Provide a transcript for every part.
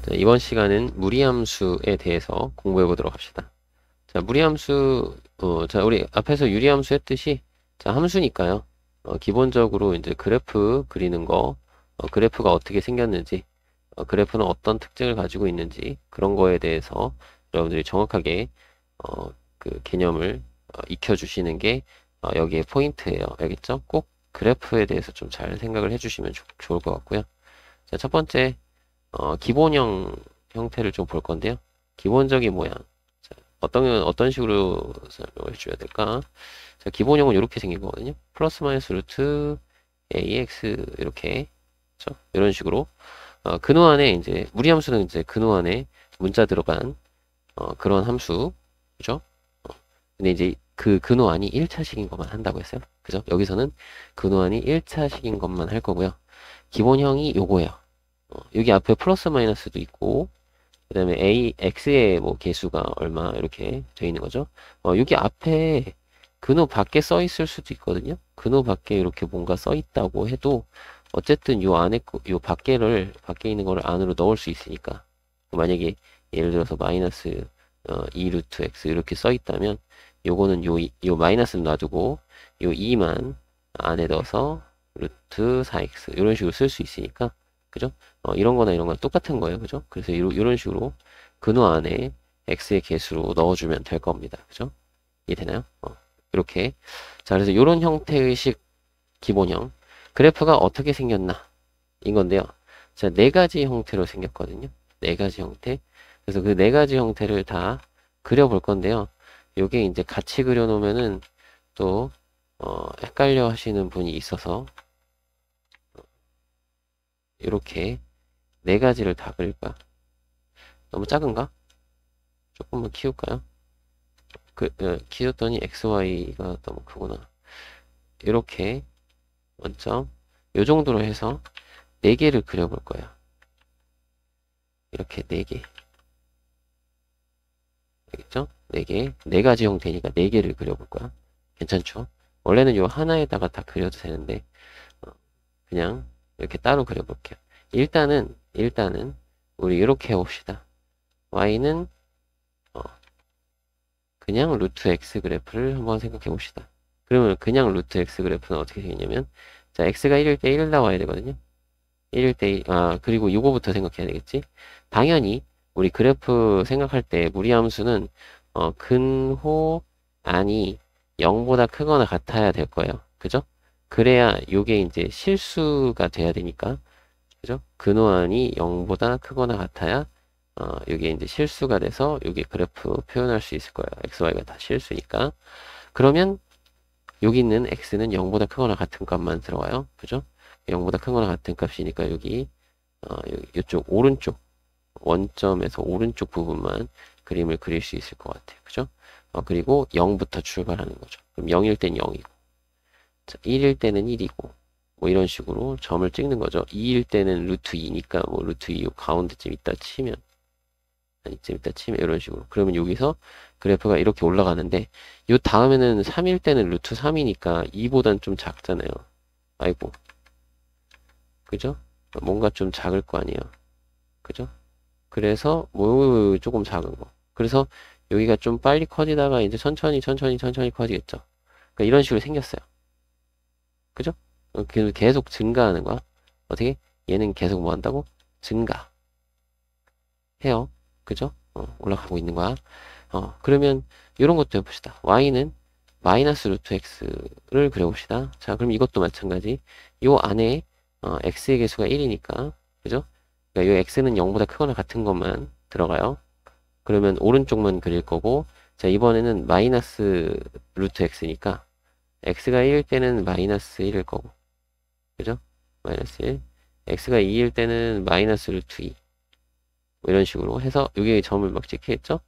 자, 이번 시간은 무리함수에 대해서 공부해 보도록 합시다. 자, 무리함수, 자, 우리 앞에서 유리함수 했듯이, 자, 함수니까요. 기본적으로 이제 그래프 그리는 거, 그래프가 어떻게 생겼는지, 그래프는 어떤 특징을 가지고 있는지, 그런 거에 대해서 여러분들이 정확하게, 그 개념을 익혀주시는 게, 여기에 포인트예요. 알겠죠? 꼭 그래프에 대해서 좀 잘 생각을 해주시면 좋을 것 같고요. 자, 첫 번째, 기본형 형태를 좀 볼 건데요. 기본적인 모양. 자, 어떤 식으로 설명을 해줘야 될까? 자, 기본형은 이렇게 생긴 거거든요. 플러스 마이너스 루트 ax 이렇게. 그렇죠? 이런 식으로. 근호 안에 이제, 무리함수는 이제 근호 안에 문자 들어간, 그런 함수. 그죠? 근데 이제 그 근호 안이 1차식인 것만 한다고 했어요. 그죠? 여기서는 근호 안이 1차식인 것만 할 거고요. 기본형이 요거예요. 여기 앞에 플러스 마이너스도 있고, 그 다음에 x의 뭐 개수가 얼마 이렇게 되어 있는 거죠. 여기 앞에 근호 밖에 써 있을 수도 있거든요. 근호 밖에 이렇게 뭔가 써 있다고 해도 어쨌든 요 안에 요 밖에 있는 거를 안으로 넣을 수 있으니까. 만약에 예를 들어서 마이너스 2 루트 x 이렇게 써 있다면 요거는 요 마이너스는 놔두고 요 2만 안에 넣어서 루트 4x 이런 식으로 쓸 수 있으니까. 그죠? 이런 거나 이런 건 똑같은 거예요. 그죠? 그래서 이런 식으로 근호 안에 x의 개수로 넣어주면 될 겁니다. 그죠? 이해되나요? 이렇게. 자, 그래서 이런 형태의 식 기본형. 그래프가 어떻게 생겼나? 인 건데요. 자, 네 가지 형태로 생겼거든요. 네 가지 형태. 그래서 그 네 가지 형태를 다 그려볼 건데요. 요게 이제 같이 그려놓으면은 또, 헷갈려 하시는 분이 있어서, 이렇게 네 가지를 다 그릴 거야. 너무 작은가? 조금만 키울까요? 키웠더니 XY가 너무 크구나. 이렇게 원점 요 정도로 해서 4개를 그려볼 거야. 이렇게 4개. 알겠죠? 4개. 4가지 형태니까 4개를 그려볼 거야. 괜찮죠? 원래는 요 하나에다가 다 그려도 되는데 그냥 이렇게 따로 그려볼게요. 일단은 우리 이렇게 해봅시다. y는 그냥 루트 x 그래프를 한번 생각해 봅시다. 그러면 그냥 루트 x 그래프는 어떻게 생겼냐면, 자, x가 1일 때 1 나와야 되거든요. 1일 때 1, 그리고 이거부터 생각해야 되겠지. 당연히 우리 그래프 생각할 때 무리함수는 근호 안이 0보다 크거나 같아야 될 거예요. 그죠? 그래야 요게 이제 실수가 돼야 되니까. 그죠? 근호 안이 0보다 크거나 같아야 이게 이제 실수가 돼서 여기 그래프 표현할 수 있을 거예요. x, y가 다 실수니까. 그러면 여기 있는 x는 0보다 크거나 같은 값만 들어와요. 그죠? 0보다 크거나 같은 값이니까 여기 이쪽 오른쪽 원점에서 오른쪽 부분만 그림을 그릴 수 있을 것 같아요. 그죠? 그리고 0부터 출발하는 거죠. 그럼 0일 땐 0이고, 자, 1일 때는 1이고, 뭐 이런 식으로 점을 찍는 거죠. 2일 때는 루트 2니까 뭐 루트 2 가운데쯤 있다 치면 이쯤 있다 치면 이런 식으로. 그러면 여기서 그래프가 이렇게 올라가는데 요 다음에는 3일 때는 루트 3이니까 2보단 좀 작잖아요. 아이고. 그죠? 뭔가 좀 작을 거 아니에요. 그죠? 그래서 뭐 조금 작은 거. 그래서 여기가 좀 빨리 커지다가 이제 천천히 커지겠죠. 그러니까 이런 식으로 생겼어요. 그죠? 계속 증가하는 거야. 어떻게? 얘는 계속 뭐 한다고? 증가. 해요. 그죠? 올라가고 있는 거야. 그러면 이런 것도 해봅시다. y는 마이너스 루트 x를 그려봅시다. 자, 그럼 이것도 마찬가지. 요 안에 x의 개수가 1이니까, 그죠? 그러니까 요 x는 0보다 크거나 같은 것만 들어가요. 그러면 오른쪽만 그릴 거고, 자, 이번에는 마이너스 루트 x니까 x가 1일 때는 마이너스 1일 거고, 그죠? 마이너스 1. x가 2일 때는 마이너스 루트 2. 뭐 이런 식으로 해서 여기에 점을 막 찍히겠죠?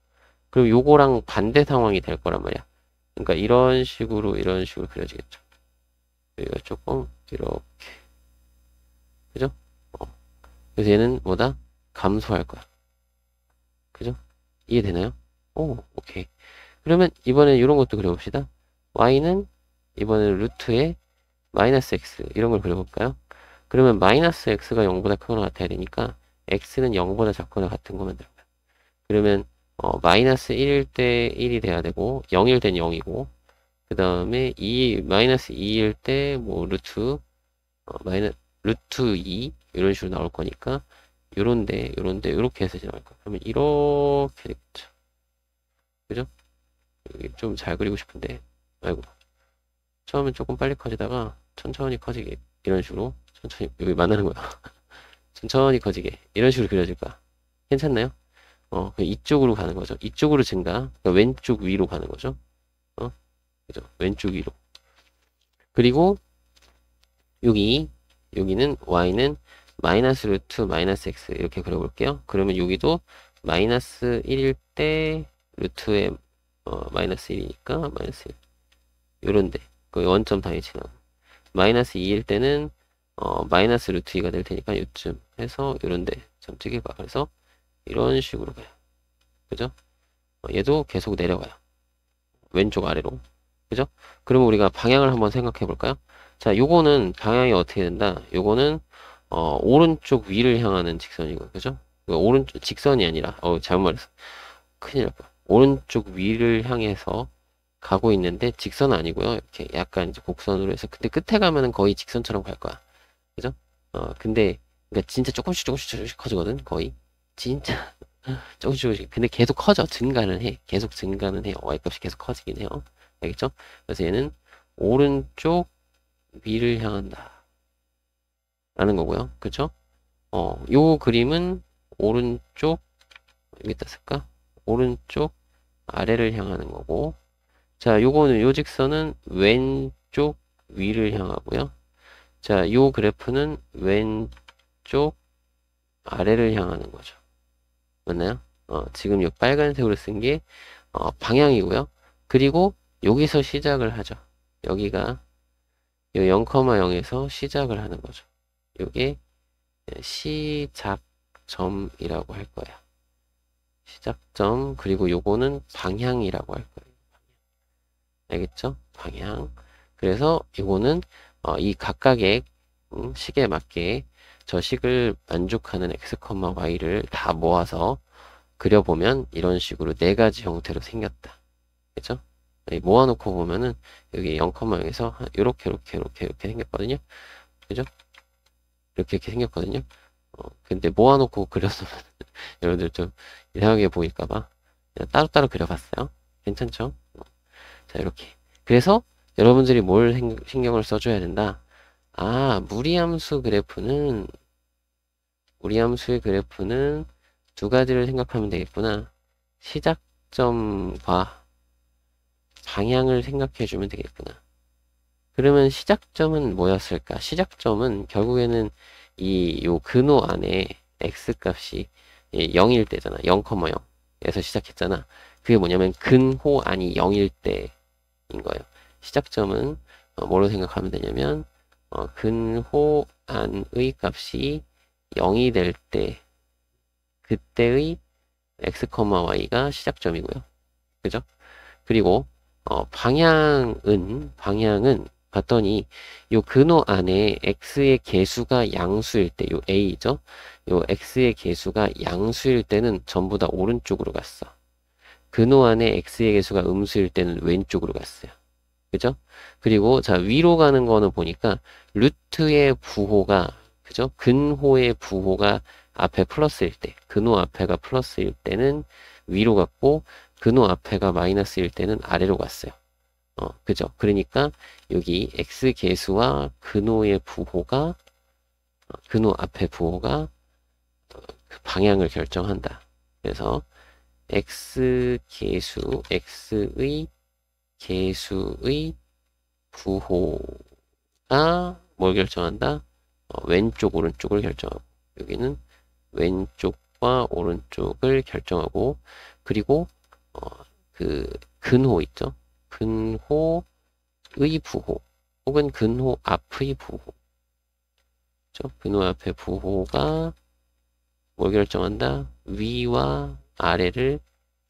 그럼 요거랑 반대 상황이 될 거란 말이야. 그러니까 이런 식으로 그려지겠죠. 여기가 조금 이렇게, 그죠? 어. 그래서 얘는 뭐다? 감소할 거야. 그죠? 이해되나요? 오, 오케이. 그러면 이번에 이런 것도 그려봅시다. y는 이번에 루트에 마이너스 x 이런 걸 그려볼까요? 그러면 마이너스 x가 0보다 크거나 같아야 되니까 x는 0보다 작거나 같은 거 만들 거야. 그러면 마이너스 1일 때 1이 돼야 되고 0일 땐 0이고 그 다음에 마이너스 2일 때 뭐 루트 2 이런 식으로 나올 거니까 요런데 요렇게 해서 나올 거야. 그러면 이렇게 되겠죠. 그죠? 좀 잘 그리고 싶은데 아이고 처음엔 조금 빨리 커지다가 천천히 커지게 이런 식으로 천천히 여기 만나는 거야. 천천히 커지게 이런 식으로 그려질 거야. 괜찮나요? 이쪽으로 가는 거죠. 이쪽으로 증가. 그러니까 왼쪽 위로 가는 거죠. 그죠? 왼쪽 위로. 그리고 여기는 y는 마이너스 루트 마이너스 x 이렇게 그려볼게요. 그러면 여기도 마이너스 1일 때 루트에 마이너스 1이니까 마이너스 1 요런데 그 원점 단위 지나고 마이너스 2일 때는 마이너스 루트 2가 될 테니까 요쯤 해서 요런데 점 찍을까. 그래서 이런 식으로 가요. 그죠? 얘도 계속 내려가요. 왼쪽 아래로. 그죠? 그러면 우리가 방향을 한번 생각해 볼까요? 자, 요거는 방향이 어떻게 된다? 요거는 오른쪽 위를 향하는 직선이고, 그죠? 오른쪽 직선이 아니라, 잘못 말했어. 큰일 날 뻔. 오른쪽 위를 향해서 가고 있는데 직선은 아니고요. 이렇게 약간 이제 곡선으로 해서 근데 끝에 가면은 거의 직선처럼 갈 거야. 그죠? 근데 그러니까 진짜 조금씩 커지거든. 거의 진짜 조금씩. 근데 계속 커져. 증가는 해. 계속 증가는 해요. y값이 계속 커지긴 해요. 알겠죠? 그래서 얘는 오른쪽 위를 향한다. 라는 거고요. 그쵸? 요 그림은 오른쪽, 여기다 쓸까? 오른쪽 아래를 향하는 거고. 자, 요 직선은 왼쪽 위를 향하고요. 자, 요 그래프는 왼쪽 아래를 향하는 거죠. 맞나요? 지금 요 빨간색으로 쓴 게, 방향이고요. 그리고 여기서 시작을 하죠. 여기가 요 0,0에서 시작을 하는 거죠. 요게 시작점이라고 할 거예요. 시작점, 그리고 요거는 방향이라고 할 거예요. 알겠죠? 방향. 그래서 요거는 이 각각의 식에 맞게 저 식을 만족하는 x, y를 다 모아서 그려보면 이런 식으로 네 가지 형태로 생겼다. 그죠? 모아놓고 보면은 여기 0,0에서 이렇게 생겼거든요. 그죠? 이렇게 생겼거든요. 근데 모아놓고 그렸으면 여러분들 좀 이상하게 보일까봐 그냥 따로따로 그려봤어요. 괜찮죠? 자, 이렇게. 그래서 여러분들이 뭘 신경을 써줘야 된다. 무리함수의 그래프는 두 가지를 생각하면 되겠구나. 시작점과 방향을 생각해 주면 되겠구나. 그러면 시작점은 뭐였을까? 시작점은 결국에는 요 근호 안에 x 값이 0일 때잖아. 0,0에서 시작했잖아. 그게 뭐냐면 근호 안이 0일 때인 거예요. 시작점은 뭐로 생각하면 되냐면 근호 안의 값이 0이 될 때 그때의 x, y가 시작점이고요. 그죠? 그리고 방향은 봤더니 요 근호 안에 x의 개수가 양수일 때, 요 a죠? 요 x의 개수가 양수일 때는 전부 다 오른쪽으로 갔어. 근호 안에 x의 개수가 음수일 때는 왼쪽으로 갔어요. 그죠? 그리고 자, 위로 가는 거는 보니까 루트의 부호가, 그죠? 근호의 부호가 앞에 플러스일 때, 근호 앞에가 플러스일 때는 위로 갔고, 근호 앞에가 마이너스일 때는 아래로 갔어요. 그죠? 그러니까 여기 x 계수와 근호의 부호가, 근호 앞의 부호가 그 방향을 결정한다. 그래서 x 계수, x의 계수의 부호가 뭘 결정한다? 왼쪽, 오른쪽을 결정하고, 여기는 왼쪽과 오른쪽을 결정하고, 그리고 그 근호 있죠? 근호의 부호 혹은 근호 앞의 부호. 그렇죠? 근호 앞의 부호가 뭘 결정한다? 위와 아래를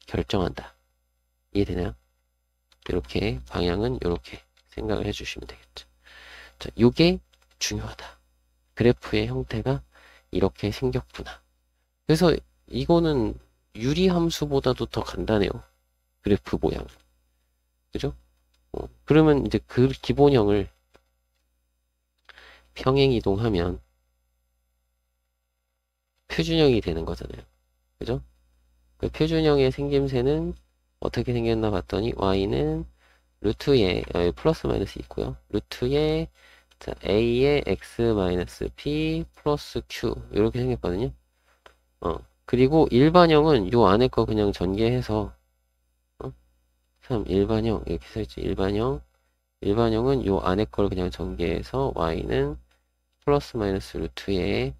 결정한다. 이해되나요? 이렇게 방향은 이렇게 생각을 해주시면 되겠죠. 자, 이게 중요하다. 그래프의 형태가 이렇게 생겼구나. 그래서 이거는 유리함수보다도 더 간단해요. 그래프 모양. 그죠? 그러면 이제 그 기본형을 평행 이동하면 표준형이 되는 거잖아요. 그죠? 그 표준형의 생김새는 어떻게 생겼나 봤더니 y는 루트에 플러스 마이너스 있고요. 루트에 자, a의 x 마이너스 p 플러스 q 이렇게 생겼거든요. 그리고 일반형은 요 안에 거 그냥 전개해서 3 일반형 이렇게 써있죠. 일반형은 요 안에 걸 그냥 전개해서 y는 플러스 마이너스 루트에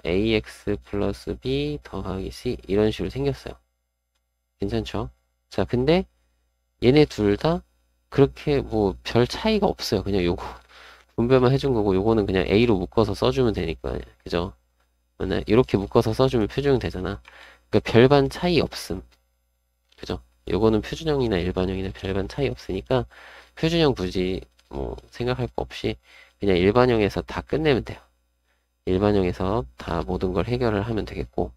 ax 플러스 b 더하기 c 이런 식으로 생겼어요. 괜찮죠? 자, 근데 얘네 둘 다 그렇게 뭐 별 차이가 없어요. 그냥 요거 분배만 해준 거고 요거는 그냥 a로 묶어서 써주면 되니까 그죠? 이렇게 묶어서 써주면 표준형 되잖아. 그러니까 별반 차이 없음. 그죠? 요거는 표준형이나 일반형이나 별반 차이 없으니까 표준형 굳이 뭐 생각할 거 없이 그냥 일반형에서 다 끝내면 돼요. 일반형에서 다 모든 걸 해결을 하면 되겠고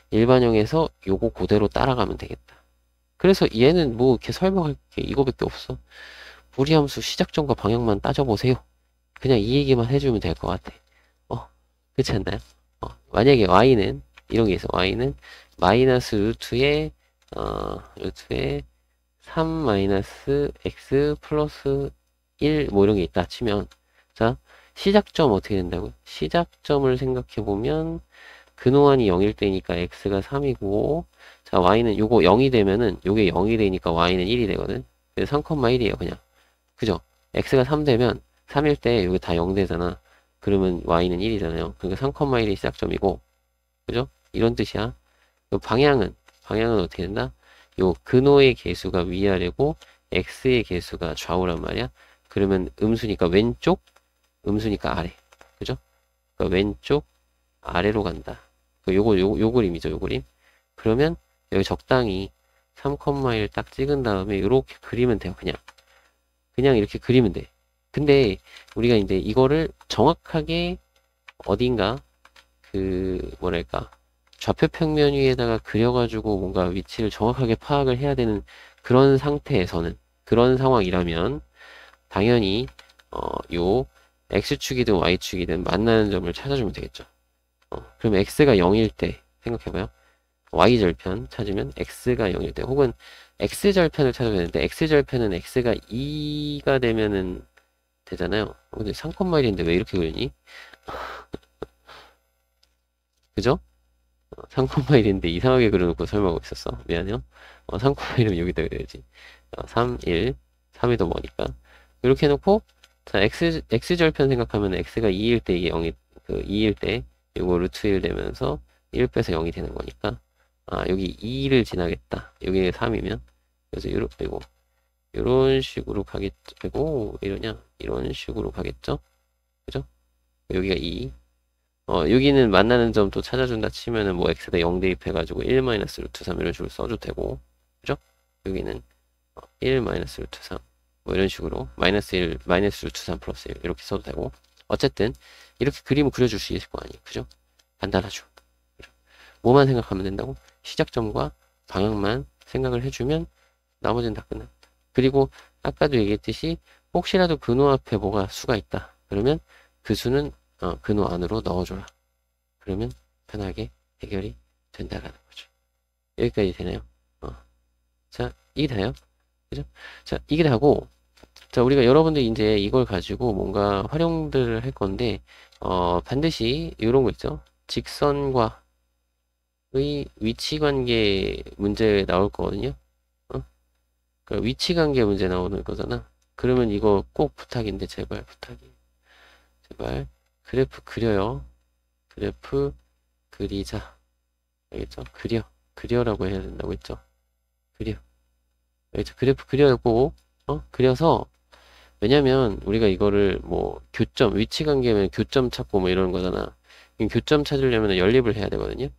일반형에서 요거 그대로 따라가면 되겠다. 그래서 얘는 뭐 이렇게 설명할 게 이거밖에 없어. 무리함수 시작점과 방향만 따져보세요. 그냥 이 얘기만 해주면 될 것 같아. 그렇지 않나요? 만약에 y는 이런 게 있어. y는 마이너스 루트에 3 마이너스 x 플러스 1 뭐 이런 게 있다 치면 자 시작점 어떻게 된다고요? 시작점을 생각해 보면 근호환이 0일 때니까 x가 3이고 자 y는 요거 0이 되면은 요게 0이 되니까 y는 1이 되거든. 그래서 3,1이에요 그냥. 그죠? x가 3 되면 3일 때 요게 다 0 되잖아. 그러면 y는 1이잖아요. 그러니까 3,1이 시작점이고 그죠? 이런 뜻이야. 방향은 어떻게 된다? 요 근호의 개수가 위아래고 x의 개수가 좌우란 말이야. 그러면 음수니까 왼쪽, 음수니까 아래. 그죠? 그러니까 왼쪽 아래로 간다. 요 그림이죠, 요 그림. 그러면 여기 적당히 3,1 딱 찍은 다음에 이렇게 그리면 돼요, 그냥 이렇게 그리면 돼. 근데 우리가 이제 이거를 정확하게 어딘가 뭐랄까 좌표 평면 위에다가 그려가지고 뭔가 위치를 정확하게 파악을 해야 되는 그런 상태에서는 그런 상황이라면 당연히 요 x축이든 y축이든 만나는 점을 찾아주면 되겠죠. 그럼 x가 0일 때 생각해봐요. y절편 찾으면 x가 0일 때 혹은 x절편을 찾아야 되는데 x절편은 x가 2가 되면은 되잖아요. 근데 3,1인데 왜 이렇게 그리니? 그죠? 3,1인데 이상하게 그려놓고 설명하고 있었어. 미안해요. 3,1이면 여기다 그려야지. 3, 1, 3이 더 머니까. 이렇게 해놓고, 자, x절편 생각하면 x가 2일 때 이게 0이, 2일 때, 요거 루트 1 되면서 1 빼서 0이 되는 거니까, 여기 2를 지나겠다. 여기 3이면. 그래서 요런 식으로 가겠죠. 아이고, 왜 이러냐. 이런 식으로 가겠죠. 그죠? 여기가 2. 여기는 만나는 점 또 찾아준다 치면은 뭐 x에다 0 대입해가지고 1 마이너스 루트 3 이런 식으로 써도 되고 그죠? 여기는 1 마이너스 루트 3 뭐 이런 식으로 마이너스 1 마이너스 루트 3 플러스 1 이렇게 써도 되고 어쨌든 이렇게 그림을 그려줄 수 있을 거 아니에요 그죠? 간단하죠. 그죠? 뭐만 생각하면 된다고? 시작점과 방향만 생각을 해주면 나머지는 다 끝납니다. 그리고 아까도 얘기했듯이 혹시라도 근호 앞에 뭐가 수가 있다 그러면 그 수는 근호 안으로 넣어줘라. 그러면 편하게 해결이 된다라는 거죠. 여기까지 되나요? 자, 이게 다예요. 그죠? 자, 이게 다고, 자, 우리가 여러분들 이제 이걸 가지고 뭔가 활용들을 할 건데, 반드시 이런 거 있죠? 직선과의 위치 관계 문제 나올 거거든요. 그러니까 위치 관계 문제 나오는 거잖아. 그러면 이거 꼭 부탁인데, 제발 부탁이. 제발. 그래프 그려요. 그래프 그리자. 알겠죠? 그려라고 해야 된다고 했죠? 그려. 알겠죠? 그래프 그려고, 그려서, 왜냐면, 우리가 이거를 뭐, 위치 관계면 교점 찾고 뭐 이러는 거잖아. 그럼 교점 찾으려면 연립을 해야 되거든요?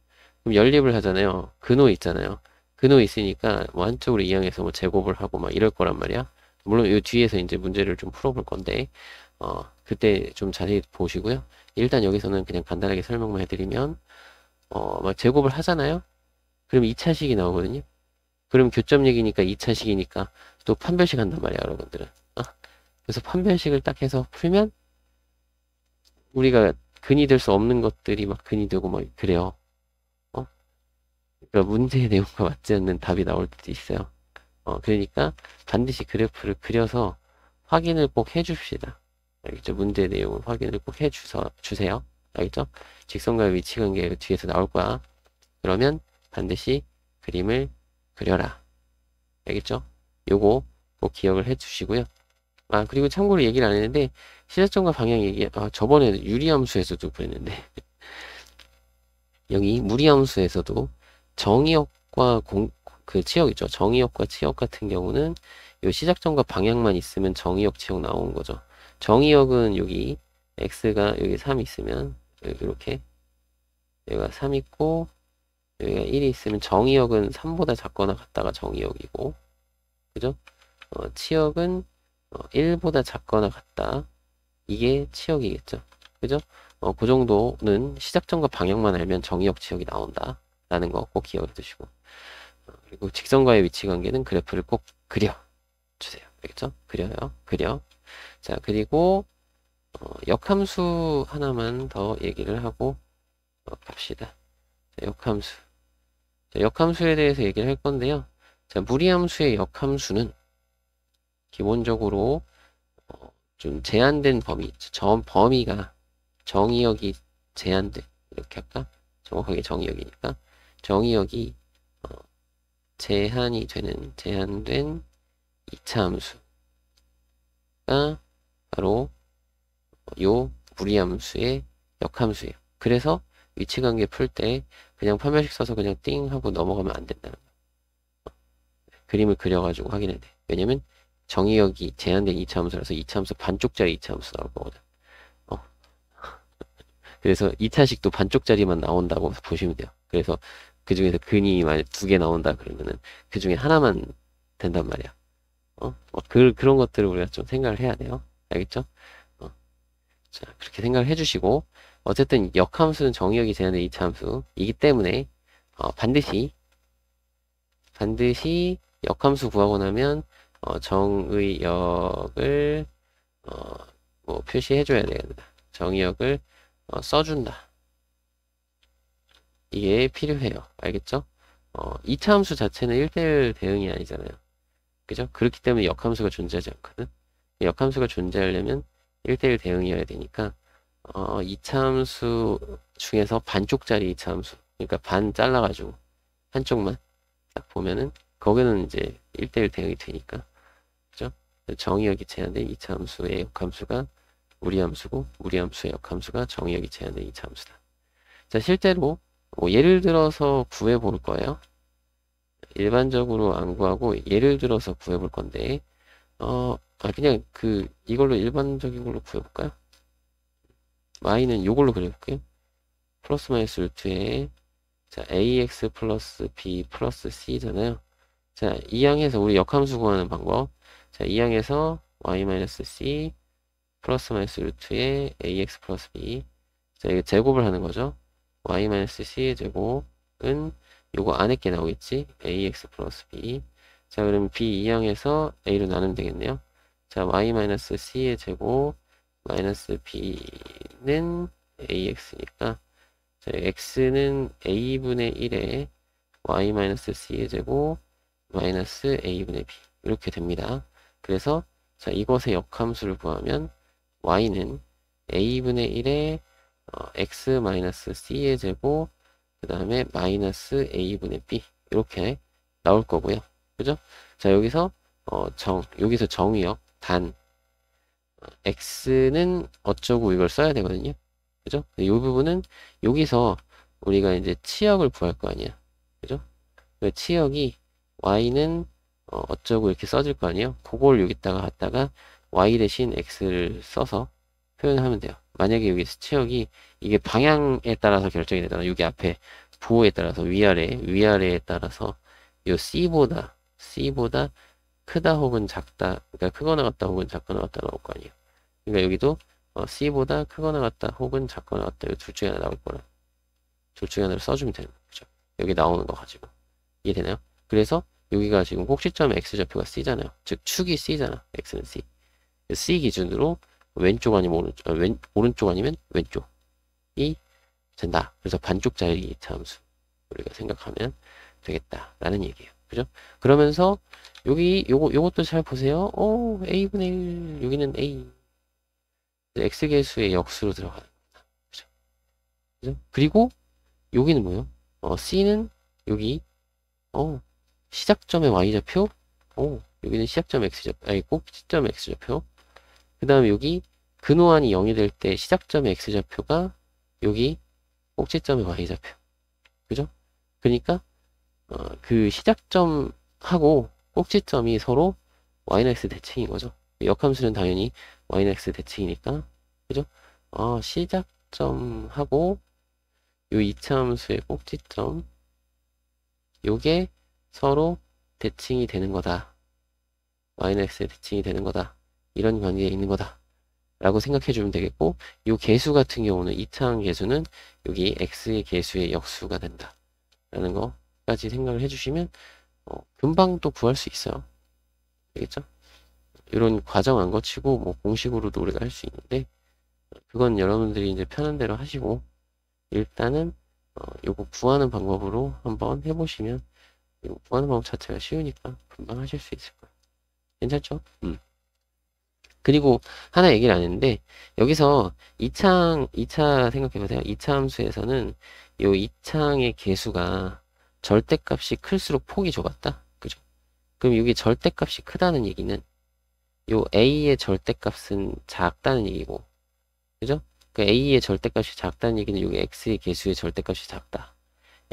그럼 연립을 하잖아요. 근호 있잖아요. 근호 있으니까, 뭐, 한쪽으로 이항해서 뭐, 제곱을 하고 막 이럴 거란 말이야. 물론, 이 뒤에서 이제 문제를 좀 풀어볼 건데, 그때 좀 자세히 보시고요. 일단 여기서는 그냥 간단하게 설명만 해드리면, 막 제곱을 하잖아요. 그럼 2차식이 나오거든요. 그럼 교점 얘기니까 2차식이니까 또 판별식 한단 말이야, 여러분들은. 그래서 판별식을 딱 해서 풀면 우리가 근이 될 수 없는 것들이 막 근이 되고 막 그래요. 어? 그러니까 문제의 내용과 맞지 않는 답이 나올 때도 있어요. 그러니까 반드시 그래프를 그려서 확인을 꼭 해줍시다. 알겠죠? 문제 내용을 확인을 꼭 주세요. 알겠죠? 직선과의 위치 관계가 뒤에서 나올 거야. 그러면 반드시 그림을 그려라. 알겠죠? 요거 꼭 기억을 해 주시고요. 그리고 참고로 얘기를 안 했는데, 시작점과 방향 얘기, 저번에 유리함수에서도 그랬는데, 여기 무리함수에서도 정의역과 그 치역이죠. 정의역과 치역 같은 경우는 요 시작점과 방향만 있으면 정의역, 치역 나오는 거죠. 정의역은 여기 x가 여기 3 있으면 여기 이렇게 여기가 3 있고 여기가 1이 있으면 정의역은 3보다 작거나 같다가 정의역이고, 그죠? 치역은 1보다 작거나 같다. 이게 치역이겠죠. 그죠? 그 정도는 시작점과 방향만 알면 정의역 치역이 나온다. 라는 거 꼭 기억해 두시고. 그리고 직선과의 위치 관계는 그래프를 꼭 그려 주세요. 알겠죠? 그려요. 그려. 자, 그리고 역함수 하나만 더 얘기를 하고 갑시다. 자, 역함수. 자, 역함수에 대해서 얘기를 할 건데요. 자, 무리함수의 역함수는 기본적으로 좀 제한된 범위 있죠. 범위가 정의역이 제한된, 이렇게 할까? 정확하게 정의역이니까 정의역이 제한된 2차 함수가 바로 요 무리함수의 역함수예요. 그래서 위치관계 풀 때 그냥 판별식 써서 그냥 띵 하고 넘어가면 안 된다는 거예요. 그림을 그려가지고 확인해야 돼. 왜냐면 정의역이 제한된 2차 함수라서 2차 함수 반쪽짜리 2차 함수 나올 거거든. 그래서 2차식도 반쪽짜리만 나온다고 보시면 돼요. 그래서 그 중에서 근이 만약 2개 나온다 그러면은 그 중에 하나만 된단 말이야. 그런 것들을 우리가 좀 생각을 해야 돼요. 알겠죠? 자, 그렇게 생각을 해주시고, 어쨌든 역함수는 정의역이 제한된 2차 함수이기 때문에, 반드시 역함수 구하고 나면, 정의역을, 뭐, 표시해줘야 되겠다. 정의역을, 써준다. 이게 필요해요. 알겠죠? 2차 함수 자체는 1대1 대응이 아니잖아요. 그죠? 그렇기 때문에 역함수가 존재하지 않거든. 역함수가 존재하려면 1대1 대응이어야 되니까 2차 함수 중에서 반쪽짜리 2차 함수, 그러니까 반 잘라가지고 한쪽만 딱 보면은 거기는 이제 1대1 대응이 되니까, 그죠? 정의역이 제한된 2차 함수의 역함수가 무리함수고, 무리함수의 역함수가 정의역이 제한된 2차 함수다. 자, 실제로 뭐 예를 들어서 구해 볼 거예요. 일반적으로 안 구하고 예를 들어서 구해 볼 건데, 그냥 이걸로 일반적인 걸로 구해 볼까요? y는 이걸로 그려볼게요. 플러스 마이너스 루트에, 자, ax 플러스 b 플러스 c잖아요. 자, 이 항에서 우리 역함수 구하는 방법. 자, 이 항에서 y 마이너스 c 플러스 마이너스 루트에 ax 플러스 b. 자, 이거 제곱을 하는 거죠. y 마이너스 c의 제곱은 요거 안에 게 나오겠지. ax 플러스 b. 자, 그럼 b 2항에서 a로 나누면 되겠네요. 자, y 마이너스 c의 제곱 마이너스 b는 ax니까, 자, x는 a분의 1에 y 마이너스 c의 제곱 마이너스 a분의 b 이렇게 됩니다. 그래서 자, 이것의 역함수를 구하면 y는 a분의 1에 x 마이너스 c의 제곱 그 다음에 마이너스 a분의 b 이렇게 나올 거고요. 그죠? 자, 여기서 여기서 정의역 단 x는 어쩌고 이걸 써야 되거든요. 그죠? 이 부분은 여기서 우리가 이제 치역을 구할 거 아니야. 그죠? 그 치역이 y는 어쩌고 이렇게 써질 거 아니에요. 그걸 여기다가 갖다가 y 대신 x를 써서 표현하면 돼요. 만약에 여기서 치역이 이게 방향에 따라서 결정이 되잖아. 여기 앞에 부호에 따라서 위아래에 따라서 요 c보다 크다 혹은 작다, 그러니까 크거나 같다 혹은 작거나 같다 나올 거 아니에요. 그러니까 여기도 c보다 크거나 같다 혹은 작거나 같다 이 둘 중에 하나 나올 거라. 둘 중에 하나를 써주면 되는 거죠. 여기 나오는 거 가지고. 이해되나요? 그래서 여기가 지금 꼭지점의 x좌표가 c잖아요. 즉 축이 c잖아. x는 c. c 기준으로 왼쪽 아니면 오른쪽, 오른쪽 아니면 왼쪽이 된다. 그래서 반쪽짜리 이차 함수 우리가 생각하면 되겠다라는 얘기예요. 그죠? 그러면서 여기 요것도 잘 보세요. a분의 1 여기는 a x계수의 역수로 들어가는 겁니다. 그죠? 그죠? 그리고 여기는 뭐예요? c는 여기 시작점의 y좌표 여기는 시작점 x좌표 아니 꼭지점 x좌표 그 다음에 여기 근호한이 0이 될 때 시작점의 x좌표가 여기 꼭지점의 y좌표 그죠? 그러니까 그 시작점하고 꼭지점이 서로 yx 대칭인 거죠. 역함수는 당연히 yx 대칭이니까 그죠? 시작점하고 요 이차함수의 꼭지점 요게 서로 대칭이 되는 거다. yx의 대칭이 되는 거다. 이런 관계에 있는 거다. 라고 생각해 주면 되겠고 요 개수 같은 경우는 이차항 개수는 여기 x의 개수의 역수가 된다. 라는 거까지 생각을 해주시면 금방 또 구할 수 있어요. 알겠죠? 이런 과정 안 거치고 뭐 공식으로도 우리가 할 수 있는데 그건 여러분들이 이제 편한 대로 하시고 일단은 요거 구하는 방법으로 한번 해보시면 이거 구하는 방법 자체가 쉬우니까 금방 하실 수 있을 거예요. 괜찮죠? 그리고 하나 얘기를 안 했는데 여기서 2차 생각해보세요. 2차 함수에서는 요 2차항의 개수가 절대값이 클수록 폭이 좁았다. 그죠? 그럼 여기 절대값이 크다는 얘기는 요 a의 절대값은 작다는 얘기고 그죠? 그 a의 절대값이 작다는 얘기는 여기 x의 개수의 절대값이 작다.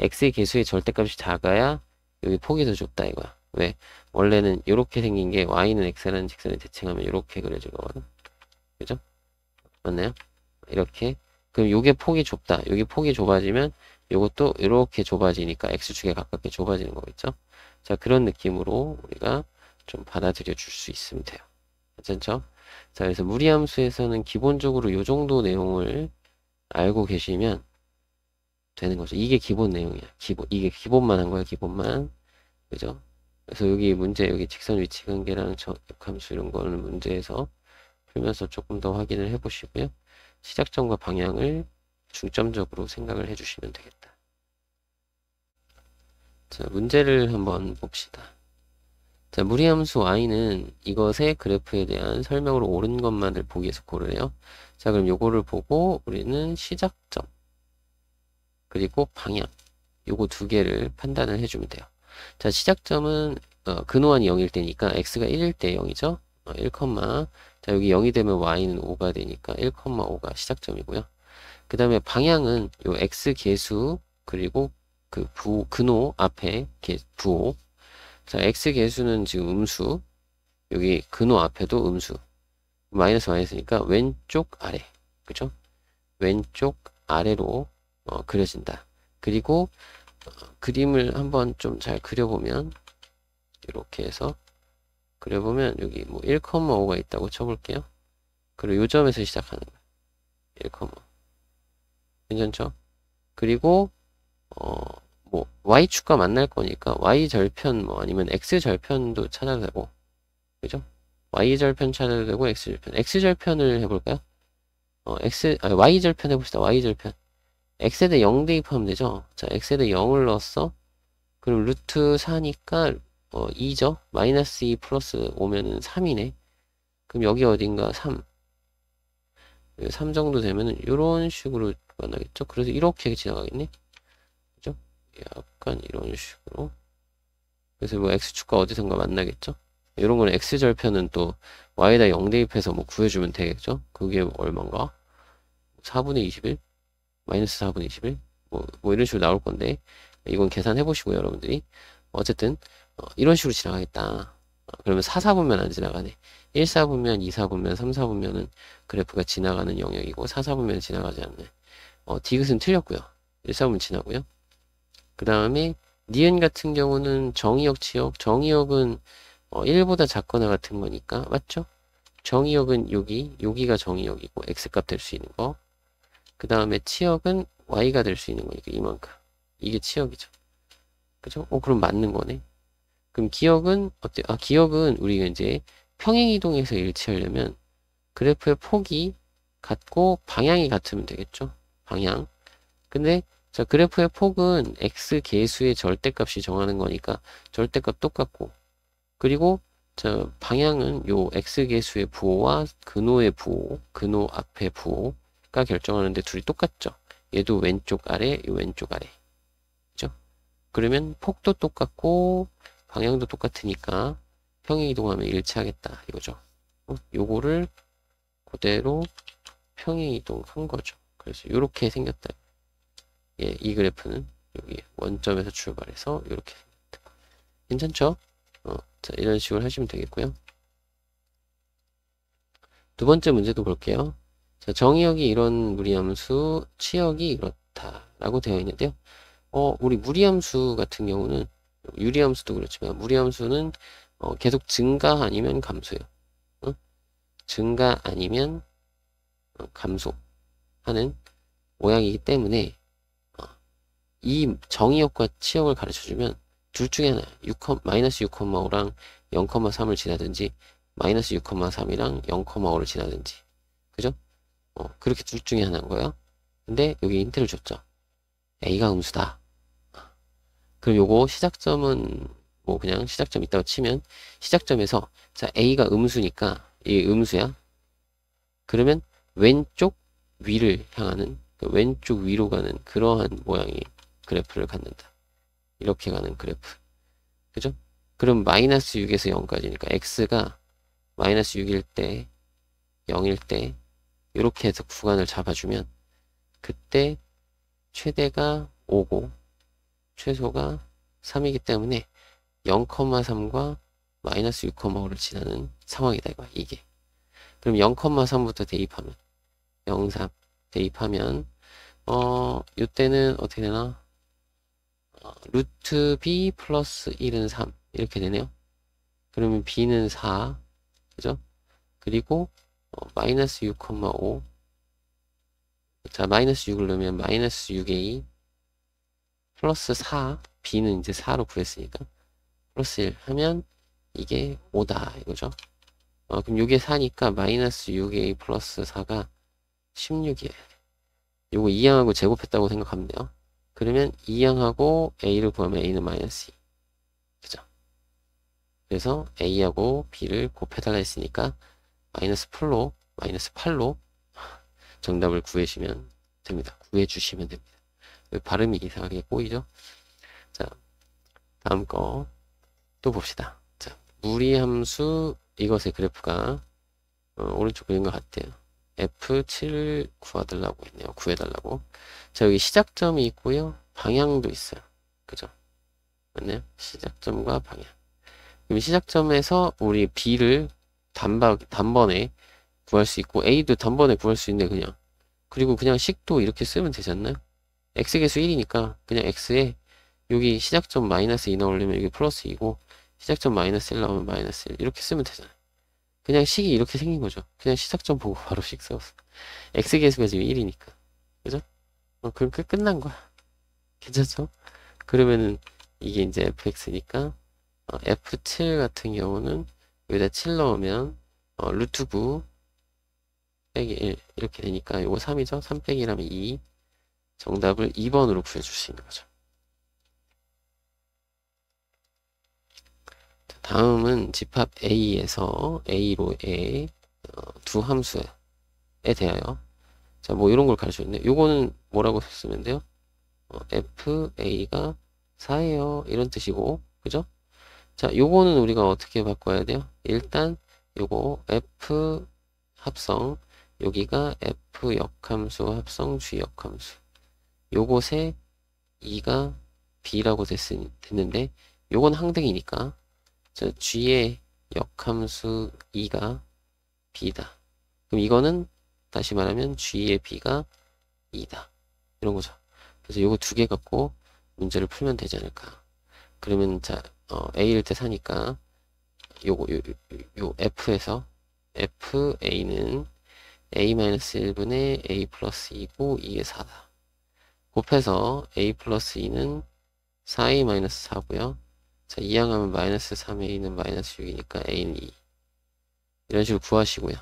x의 개수의 절대값이 작아야 여기 폭이 더 좁다 이거야. 왜? 원래는 이렇게 생긴 게 y는 x라는 직선에 대칭하면 이렇게 그려질 거거든. 그죠? 맞나요? 이렇게. 그럼 요게 폭이 좁다. 여기 폭이 좁아지면 요것도 이렇게 좁아지니까 x축에 가깝게 좁아지는 거겠죠? 자, 그런 느낌으로 우리가 좀 받아들여 줄 수 있으면 돼요. 괜찮죠? 자, 그래서 무리함수에서는 기본적으로 요 정도 내용을 알고 계시면 되는 거죠. 이게 기본 내용이야. 이게 기본만 한 거야, 기본만. 그죠? 그래서 여기 문제, 여기 직선 위치 관계랑 역함수 이런 거는 문제에서 풀면서 조금 더 확인을 해 보시고요. 시작점과 방향을 중점적으로 생각을 해 주시면 되겠다. 자, 문제를 한번 봅시다. 자, 무리함수 y는 이것의 그래프에 대한 설명으로 옳은 것만을 보기 위해서 고르래요. 자, 그럼 요거를 보고 우리는 시작점 그리고 방향 요거 두 개를 판단을 해주면 돼요. 자, 시작점은 근호한이 0일 때니까 x가 1일 때 0이죠. 1, 자, 여기 0이 되면 y는 5가 되니까 1,5가 시작점이고요. 그 다음에 방향은 요 x 개수 그리고 그 근호 앞에 부호. 자, x 개수는 지금 음수. 여기 근호 앞에도 음수. 마이너스니까 왼쪽 아래. 그죠? 왼쪽 아래로 그려진다. 그리고 그림을 한번 좀 잘 그려보면 이렇게 해서 그려보면 여기 뭐 1,5가 있다고 쳐볼게요. 그리고 요 점에서 시작하는 거예요. 1,5. 괜찮죠? 그리고 뭐 y축과 만날 거니까 y절편 뭐 아니면 x절편도 찾아도 되고 그죠? y절편 찾아도 되고 x절편을 해볼까요? y절편 해봅시다. y절편 x에다 0 대입하면 되죠. 자, x에다 0을 넣었어. 그럼 루트 4니까 2죠. 마이너스 2 플러스 오면은 3이네. 그럼 여기 어딘가 3 정도 되면은 이런 식으로 만나겠죠. 그래서 이렇게 지나가겠네. 그죠? 약간 이런 식으로. 그래서 뭐 x축과 어디선가 만나겠죠. 이런 거는 x절편은 또 y에다 0 대입해서 뭐 구해주면 되겠죠. 그게 얼마인가? 4분의 21? 마이너스 4분의 21? 뭐 이런 식으로 나올 건데 이건 계산해 보시고요, 여러분들이. 어쨌든 이런 식으로 지나가겠다. 그러면 4, 4분면 안 지나가네. 1, 4분면, 2, 4분면, 3, 4분면은 그래프가 지나가는 영역이고 4, 4분면 지나가지 않네. 디귿은 틀렸고요. 1, 4분면 지나고요. 그 다음에 니은 같은 경우는 정의역, 치역. 정의역은 1보다 작거나 같은 거니까 맞죠? 정의역은 여기가 정의역이고 x값 될 수 있는 거. 그 다음에 치역은 y가 될 수 있는 거니까 이만큼. 이게 치역이죠. 그죠? 그럼 맞는 거네. 그럼 기억은 어때? 기억은 우리가 이제 평행이동에서 일치하려면 그래프의 폭이 같고 방향이 같으면 되겠죠? 방향. 근데 자, 그래프의 폭은 x 계수의 절대값이 정하는 거니까 절대값 똑같고, 그리고 자, 방향은 요 x 계수의 부호와 근호의 부호, 근호 앞의 부호가 결정하는데 둘이 똑같죠? 얘도 왼쪽 아래, 요 왼쪽 아래. 그죠? 그러면 폭도 똑같고 방향도 똑같으니까 평행이동하면 일치하겠다 이거죠. 요거를 그대로 평행이동한 거죠. 그래서 이렇게 생겼다. 예, 이 그래프는 여기 원점에서 출발해서 이렇게 생겼다. 괜찮죠? 자, 이런 식으로 하시면 되겠고요. 두 번째 문제도 볼게요. 자, 정의역이 이런 무리함수, 치역이 이렇다라고 되어 있는데요. 우리 무리함수 같은 경우는 유리함수도 그렇지만 무리함수는 계속 증가 아니면 감소요. 증가 아니면 감소하는 모양이기 때문에 이 정의역과 치역을 가르쳐주면 둘 중에 하나, 마이너스 6,5랑 0,3을 지나든지 마이너스 6,3이랑 0,5를 지나든지, 그죠? 그렇게 둘 중에 하나인 거예요. 근데 여기 힌트를 줬죠. A가 음수다. 그럼 요거 시작점은 뭐 그냥 시작점 있다고 치면 시작점에서 자 A가 음수니까 이 음수야. 그러면 왼쪽 위를 향하는 왼쪽 위로 가는 그러한 모양의 그래프를 갖는다. 이렇게 가는 그래프. 그죠? 그럼 마이너스 6에서 0까지니까 x가 마이너스 6일 때 0일 때 이렇게 해서 구간을 잡아주면 그때 최대가 5고 최소가 3이기 때문에 0,3과 마이너스 6,5를 지나는 상황이다 이게. 그럼 0,3부터 대입하면 0,3 대입하면 이때는 어떻게 되나? 루트 b 플러스 1은 3 이렇게 되네요. 그러면 b는 4 그죠? 그리고 마이너스 6,5 자 마이너스 6을 넣으면 마이너스 6a 플러스 4 b는 이제 4로 구했으니까 플러스 1 하면 이게 5다 이거죠. 그럼 이게 4니까 마이너스 6a 플러스 4가 16이에요. 요거 2항하고 제곱했다고 생각하면 돼요. 그러면 2항하고 a를 구하면 a는 마이너스 2. 그죠? 그래서 a하고 b를 곱해달라 했으니까 마이너스 8로 정답을 구해주시면 됩니다. 구해주시면 됩니다. 발음이 이상하게 꼬이죠? 자, 다음 거 또 봅시다. 자, 무리함수 이것의 그래프가 오른쪽 그린 것 같아요. F7 구해달라고 했네요. 구해달라고. 자, 여기 시작점이 있고요. 방향도 있어요. 그죠? 맞나요? 시작점과 방향. 그럼 시작점에서 우리 B를 단번에 구할 수 있고 A도 단번에 구할 수 있는데 그냥 그리고 그냥 식도 이렇게 쓰면 되지 않나요? X계수 1이니까 그냥 X에 여기 시작점 마이너스 2 나오려면 여기 플러스 2고 시작점 마이너스 1 나오면 마이너스 1 이렇게 쓰면 되잖아요. 그냥 식이 이렇게 생긴 거죠. 그냥 시작점 보고 바로 식 써서 X계수가 지금 1이니까 그죠? 그럼 끝난 거야. 괜찮죠? 그러면은 이게 이제 fx니까 f7 같은 경우는 여기다 7 넣으면 루트 9 빼기 1 이렇게 되니까 요거 3이죠? 3 빼기 1하면 2 정답을 2번으로 구해줄 수 있는 거죠. 다음은 집합 A에서 A로의 두 함수에 대하여 자 뭐 이런 걸 가르쳐줬네. 요거는 뭐라고 썼으면 돼요? FA가 4예요 이런 뜻이고 그죠? 자 요거는 우리가 어떻게 바꿔야 돼요? 일단 요거 F 합성 여기가 F 역함수 합성 G 역함수 요것에 2가 B라고 됐는데 요건 항등이니까 자 G의 역함수 2가 B다. 그럼 이거는 다시 말하면 G의 B가 2다. 이런 거죠. 그래서 요거 두 개 갖고 문제를 풀면 되지 않을까. 그러면 자 A일 때 사니까 요거 요 F에서 FA는 A-1분의 A 플러스 2고 이게 4다. 곱해서 a 플러스 2는 4a 마이너스 4고요. 자, 이항하면 마이너스 3a는 마이너스 6이니까 a는 2. 이런 식으로 구하시고요.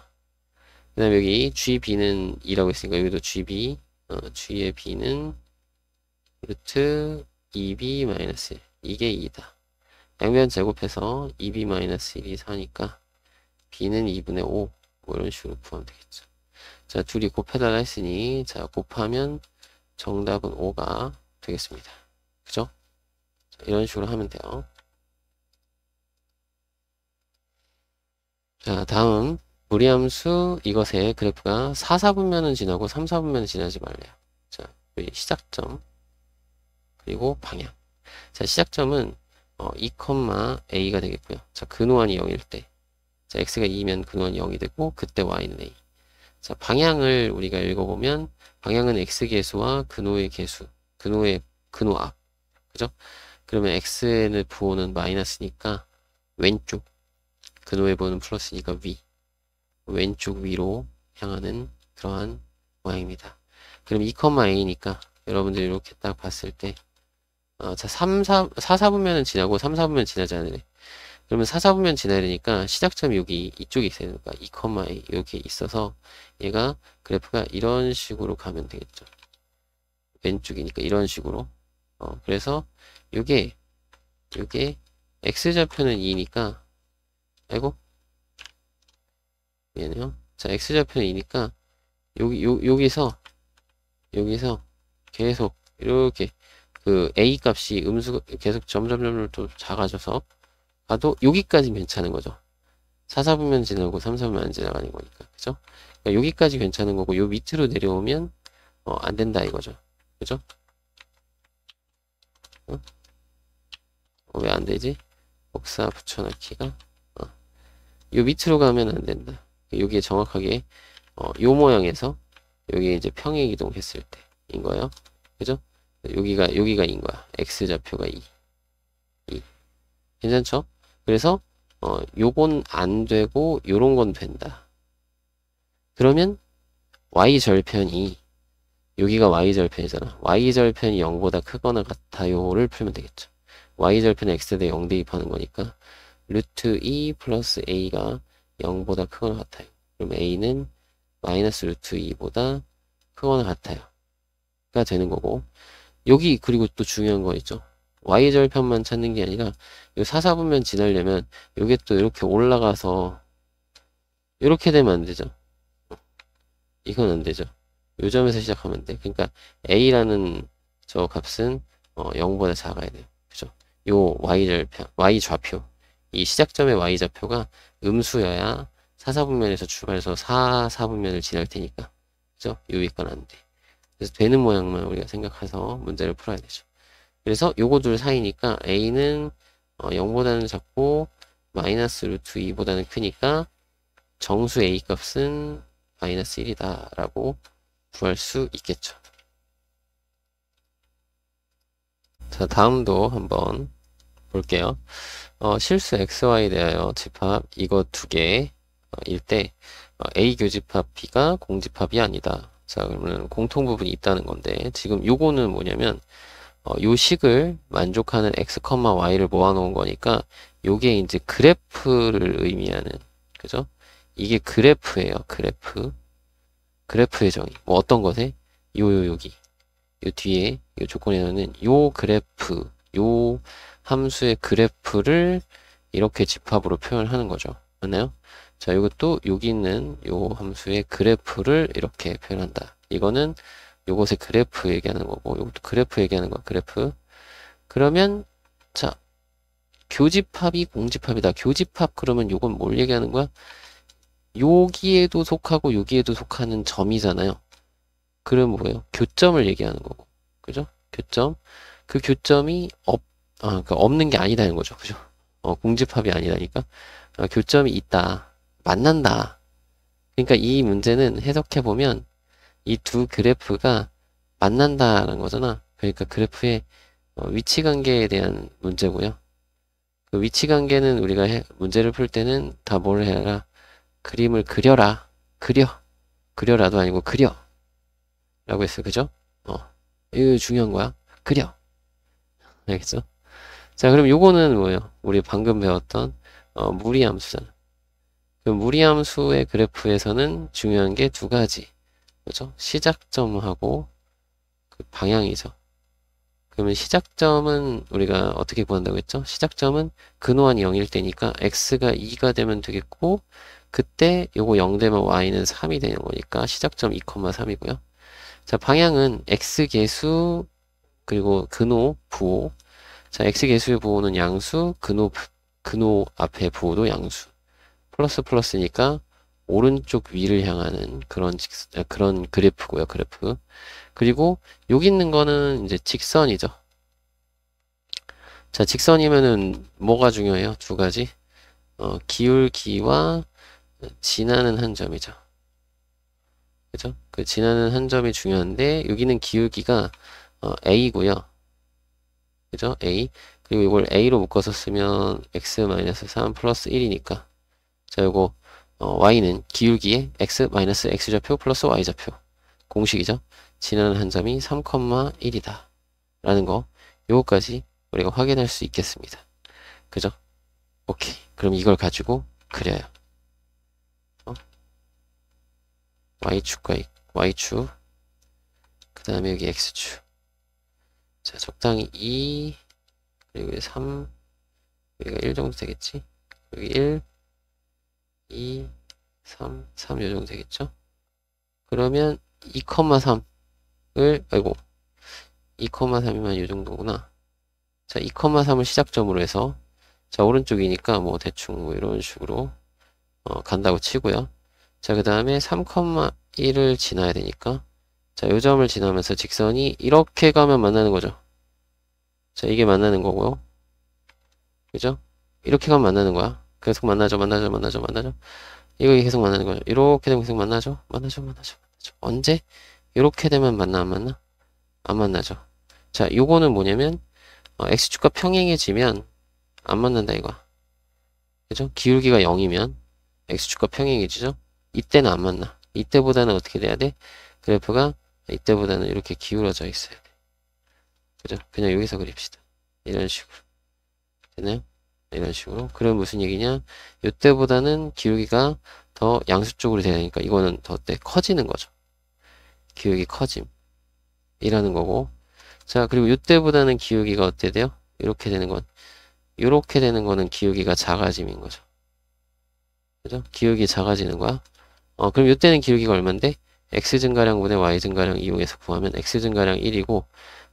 그 다음에 여기 gb는 2라고 했으니까 여기도 gb, g의 b는 루트 2b 마이너스 1. 이게 2다. 양변 제곱해서 2b 마이너스 1이 4니까 b는 2분의 5. 뭐 이런 식으로 구하면 되겠죠. 자, 둘이 곱해달라 했으니, 자, 곱하면 정답은 5가 되겠습니다. 그죠? 자, 이런 식으로 하면 돼요. 자, 다음 무리함수 이것의 그래프가 4, 4분면은 지나고 3, 4분면은 지나지 말래요. 자, 여기 시작점 그리고 방향. 자, 시작점은 2, a가 되겠고요. 자, 근호한이 0일 때, 자, x가 2면 근호한이 0이 되고 그때 y는 a. 자, 방향을 우리가 읽어보면 방향은 x계수와 근호의 계수, 근호의 근호 앞. 그죠? 그러면 x의 부호는 마이너스니까 왼쪽, 근호의 부호는 플러스니까 위. 왼쪽 위로 향하는 그러한 모양입니다. 그럼 2, a니까 여러분들이 이렇게 딱 봤을 때 자, 4, 4분면은 지나고 3, 4분면 지나지 않으래. 그러면 4, 4분면 지나야 되니까 시작점이 여기 이쪽에 있어야 되니까 2, a 여기 있어서 얘가 그래프가 이런 식으로 가면 되겠죠. 왼쪽이니까 이런 식으로. 그래서 요게 x좌표는 2니까 아이고 미안해요. 자, x좌표는 2니까 여기서 계속 이렇게 그 a 값이 음수 계속 점점 또 작아져서 가도 여기까지 괜찮은 거죠. 4, 4분면 지나고 3, 4분면 안 지나가는 거니까. 그죠? 그러니까 여기까지 괜찮은 거고 요 밑으로 내려오면 안 된다 이거죠. 그죠? 왜 안 되지? 복사 붙여넣기가 요 밑으로 가면 안 된다. 여기에 정확하게 요 모양에서 여기 이제 평행 이동했을 때인 거예요. 그죠? 여기가 인 거야. x좌표가 2. 괜찮죠? 그래서 요건 안 되고 요런 건 된다. 그러면 y절편이 여기가 y절편이잖아. y절편이 0보다 크거나 같아요를 풀면 되겠죠. y절편은 x 대 0 대입하는 거니까 루트 2 플러스 a가 0보다 크거나 같아요. 그럼 a는 마이너스 루트 2보다 크거나 같아요. 가 되는 거고 여기 그리고 또 중요한 거 있죠. y절편만 찾는 게 아니라 이 4, 4분면 지나려면 이게 또 이렇게 올라가서 이렇게 되면 안 되죠. 이건 안 되죠. 요 점에서 시작하면 돼. 그러니까 a라는 저 값은 0보다 작아야 돼요. 그죠? 요 y절편, y좌표 이 시작점의 y좌표가 음수여야 4, 4분면에서 출발해서 4, 4분면을 지날 테니까 그죠? 요 윗건 안 돼. 그래서 되는 모양만 우리가 생각해서 문제를 풀어야 되죠. 그래서 요거 둘 사이니까 a는 0보다는 작고 마이너스 루트 2보다는 크니까 정수 a 값은 마이너스 1이다 라고 구할 수 있겠죠. 자, 다음도 한번 볼게요. 실수 xy에 대하여 집합 이거 두 개일 때 a 교집합 b가 공집합이 아니다. 자, 그러면 공통 부분이 있다는 건데 지금 요거는 뭐냐면 요 식을 만족하는 x, y를 모아놓은 거니까 요게 이제 그래프를 의미하는 그죠? 이게 그래프예요. 그래프의 정의. 뭐 어떤 것에? 여기 요 뒤에 요 조건에는 요 그래프 요 함수의 그래프를 이렇게 집합으로 표현하는 거죠. 맞나요? 자, 이것도 여기 있는 요 함수의 그래프를 이렇게 표현한다. 이거는 요것의 그래프 얘기하는 거고, 이것도 그래프 얘기하는 거야, 그래프. 그러면, 자, 교집합이 공집합이다. 교집합 그러면 요건 뭘 얘기하는 거야? 여기에도 속하고 여기에도 속하는 점이잖아요. 그럼 뭐예요? 교점을 얘기하는 거고. 그죠? 교점. 그 교점이 그러니까 없는 게 아니다는 거죠. 그죠? 공집합이 아니라니까. 교점이 있다. 만난다. 그러니까 이 문제는 해석해보면 이 두 그래프가 만난다라는 거잖아. 그러니까 그래프의 위치 관계에 대한 문제고요. 그 위치 관계는 우리가 문제를 풀 때는 다 뭘 해라? 그림을 그려라. 그려라도 아니고 그려. 라고 했어요. 그죠? 이거 중요한 거야. 그려. 알겠죠? 자, 그럼 요거는 뭐예요? 우리 방금 배웠던 무리함수잖아. 그 무리함수의 그래프에서는 중요한 게 두 가지. 그죠? 시작점하고 그 방향이죠. 그러면 시작점은 우리가 어떻게 구한다고 했죠? 시작점은 근호한이 0일 때니까 x가 2가 되면 되겠고 그때 요거 0 되면 y는 3이 되는 거니까 시작점 2,3이고요. 자, 방향은 x계수 그리고 근호, 부호. 자, x계수의 부호는 양수, 근호 앞에 부호도 양수. 플러스 플러스니까 오른쪽 위를 향하는 그런 그래프고요, 그래프. 그리고 여기 있는 거는 이제 직선이죠. 자, 직선이면은 뭐가 중요해요? 두 가지. 기울기와 지나는 한 점이죠. 그죠? 그 지나는 한 점이 중요한데 여기는 기울기가 a고요. 그죠? a. 그리고 이걸 a로 묶어서 쓰면 x-3 플러스 1이니까 자, 요거 y는 기울기에 x-x좌표 플러스 y좌표 공식이죠. 지나는 한 점이 3,1이다 라는 거 요거까지 우리가 확인할 수 있겠습니다. 그죠? 오케이. 그럼 이걸 가지고 그려요. y축과 y축 그 다음에 여기 x축 자 적당히 2 그리고 3 여기가 1 정도 되겠지. 여기 1 2 3 3 요 정도 되겠죠. 그러면 2,3을 아이고 2,3이면 요 정도구나. 자 2,3을 시작점으로 해서 자 오른쪽이니까 뭐 대충 뭐 이런 식으로 간다고 치고요. 자 그 다음에 3,1을 지나야 되니까 자 요 점을 지나면서 직선이 이렇게 가면 만나는 거죠. 자 이게 만나는 거고요. 그죠? 이렇게 가면 만나는 거야. 계속 만나죠. 이거 계속 만나는 거죠. 이렇게 되면 계속 만나죠. 언제? 이렇게 되면 만나 안 만나? 안 만나죠. 자 요거는 뭐냐면 x축과 평행해지면 안 만난다 이거야. 그죠? 기울기가 0이면 x축과 평행해지죠? 이때는 안 만나. 이때보다는 어떻게 돼야 돼? 그래프가 이때보다는 이렇게 기울어져 있어야 돼. 그죠? 그냥 여기서 그립시다. 이런 식으로. 되나요? 이런 식으로. 그럼 무슨 얘기냐? 이때보다는 기울기가 더 양수 쪽으로 되니까 이거는 더 커지는 거죠. 기울기 커짐. 이라는 거고. 자, 그리고 이때보다는 기울기가 어때 돼요? 이렇게 되는 건. 이렇게 되는 거는 기울기가 작아짐인 거죠. 그죠? 기울기 작아지는 거야. 그럼 이때는 기울기가 얼만데? x 증가량분의 y 증가량 이용해서 구하면 x 증가량 1이고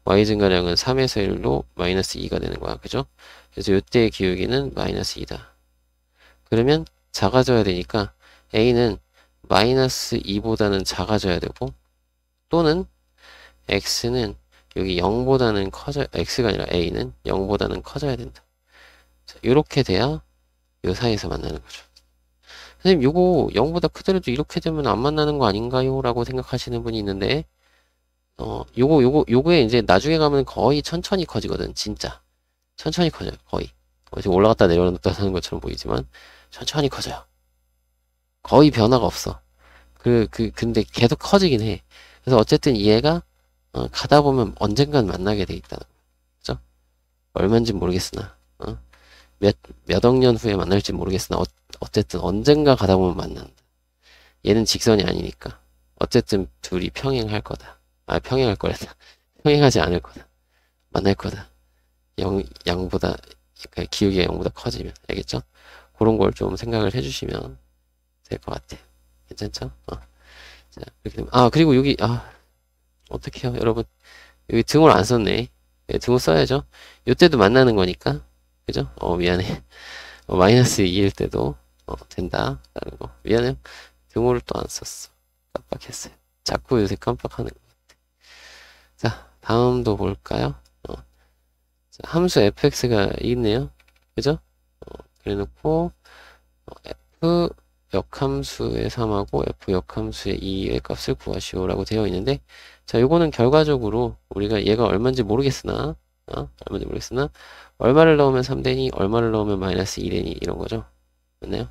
y 증가량은 3에서 1로 마이너스 2가 되는 거야. 그죠? 그래서 이때의 기울기는 마이너스 2다. 그러면 작아져야 되니까 a는 마이너스 2보다는 작아져야 되고 또는 x는 여기 0보다는 x가 아니라 a는 0보다는 커져야 된다. 자, 이렇게 돼야 이 사이에서 만나는 거죠. 선생님 요거 0보다 크더라도 이렇게 되면 안 만나는 거 아닌가요? 라고 생각하시는 분이 있는데 요거에 이제 나중에 가면 거의 천천히 커지거든. 진짜 천천히 커져요. 거의 지금 올라갔다 내려갔다 하는 것처럼 보이지만 천천히 커져요. 거의 변화가 없어. 근데 계속 커지긴 해. 그래서 어쨌든 얘가 가다 보면 언젠간 만나게 돼 있다는 거죠. 얼마인지 모르겠으나 몇 억 년 후에 만날지 모르겠으나 어쨌든 언젠가 가다 보면 만난다. 얘는 직선이 아니니까 어쨌든 둘이 평행할 거다. 평행할 거다. 평행하지 않을 거다. 만날 거다. 양보다 그러니까 기울기가 0보다 커지면 알겠죠? 그런 걸 좀 생각을 해주시면 될 것 같아요. 괜찮죠? 자, 이렇게 되면 그리고 여기 어떡해요 여러분 여기 등호를 안 썼네. 네, 등호 써야죠. 요때도 만나는 거니까 그죠? 미안해. 마이너스 2일 때도 된다 라는 거. 미안해요. 등호를 또 안 썼어. 깜빡했어요. 자꾸 요새 깜빡하는 것 같아. 자 다음도 볼까요? 자, 함수 fx가 있네요. 그죠? 그래놓고 f 역함수의 3하고 f 역함수의 2의 값을 구하시오 라고 되어 있는데 자 요거는 결과적으로 우리가 얘가 얼마인지 모르겠으나 얼마를 넣으면 3되니 얼마를 넣으면 마이너스 2되니 이런 거죠. 맞나요?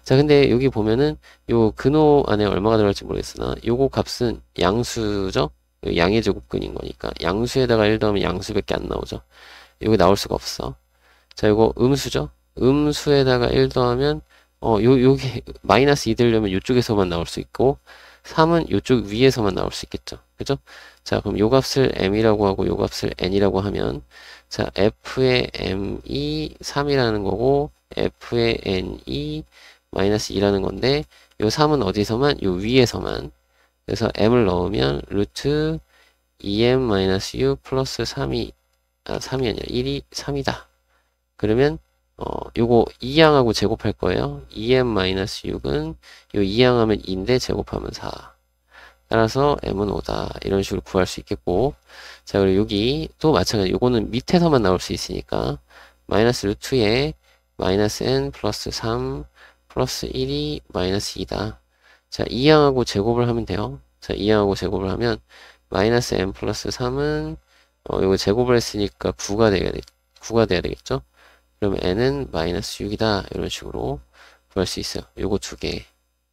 자 근데 여기 보면은 요 근호 안에 얼마가 들어갈지 모르겠으나 요거 값은 양수죠. 양의 제곱근인 거니까 양수에다가 1 더하면 양수밖에 안 나오죠. 이거 나올 수가 없어. 자, 이거 음수죠. 음수에다가 1 더하면 요게 마이너스 2 되려면 이쪽에서만 나올 수 있고 3은 이쪽 위에서만 나올 수 있겠죠. 그죠? 자, 그럼 요 값을 m이라고 하고 요 값을 n이라고 하면 자, f의 m이 3이라는 거고 f의 n이 마이너스 2라는 건데 요 3은 어디서만? 요 위에서만. 그래서 m을 넣으면 루트 2m-u 플러스 3이 3이 아니라 1이 3이다. 그러면 요거 2항하고 제곱할 거예요. 2m-6은 요 2항하면 2인데 제곱하면 4. 따라서 m은 5다. 이런 식으로 구할 수 있겠고, 자, 그리고 여기 또 마찬가지. 요거는 밑에서만 나올 수 있으니까 마이너스 루트에 마이너스 n 플러스 3 플러스 1이 마이너스 2다. 자, 2항하고 제곱을 하면 돼요. 자, 2항하고 제곱을 하면 마이너스 n 플러스 3은 요거 제곱을 했으니까 9가 돼야 되겠죠? 그러면 n은 마이너스 6이다. 이런 식으로 구할 수 있어요. 요거 두 개.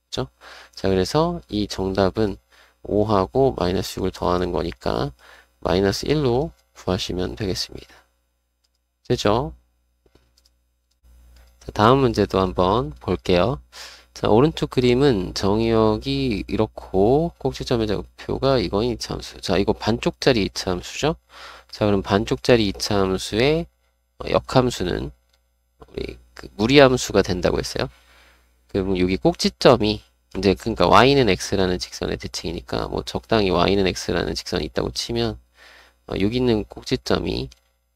그죠? 자, 그래서 이 정답은 5하고 마이너스 6을 더하는 거니까 마이너스 1로 구하시면 되겠습니다. 되죠? 자, 다음 문제도 한번 볼게요. 자, 오른쪽 그림은 정의역이 이렇고 꼭지점의 좌표가 이건 이차함수. 자, 이거 반쪽짜리 이차함수죠? 자, 그럼 반쪽짜리 이차함수의 역함수는 우리 그 무리함수가 된다고 했어요. 그럼 여기 꼭지점이 이제 그러니까 y는 x라는 직선의 대칭이니까 뭐 적당히 y는 x라는 직선이 있다고 치면 여기 있는 꼭지점이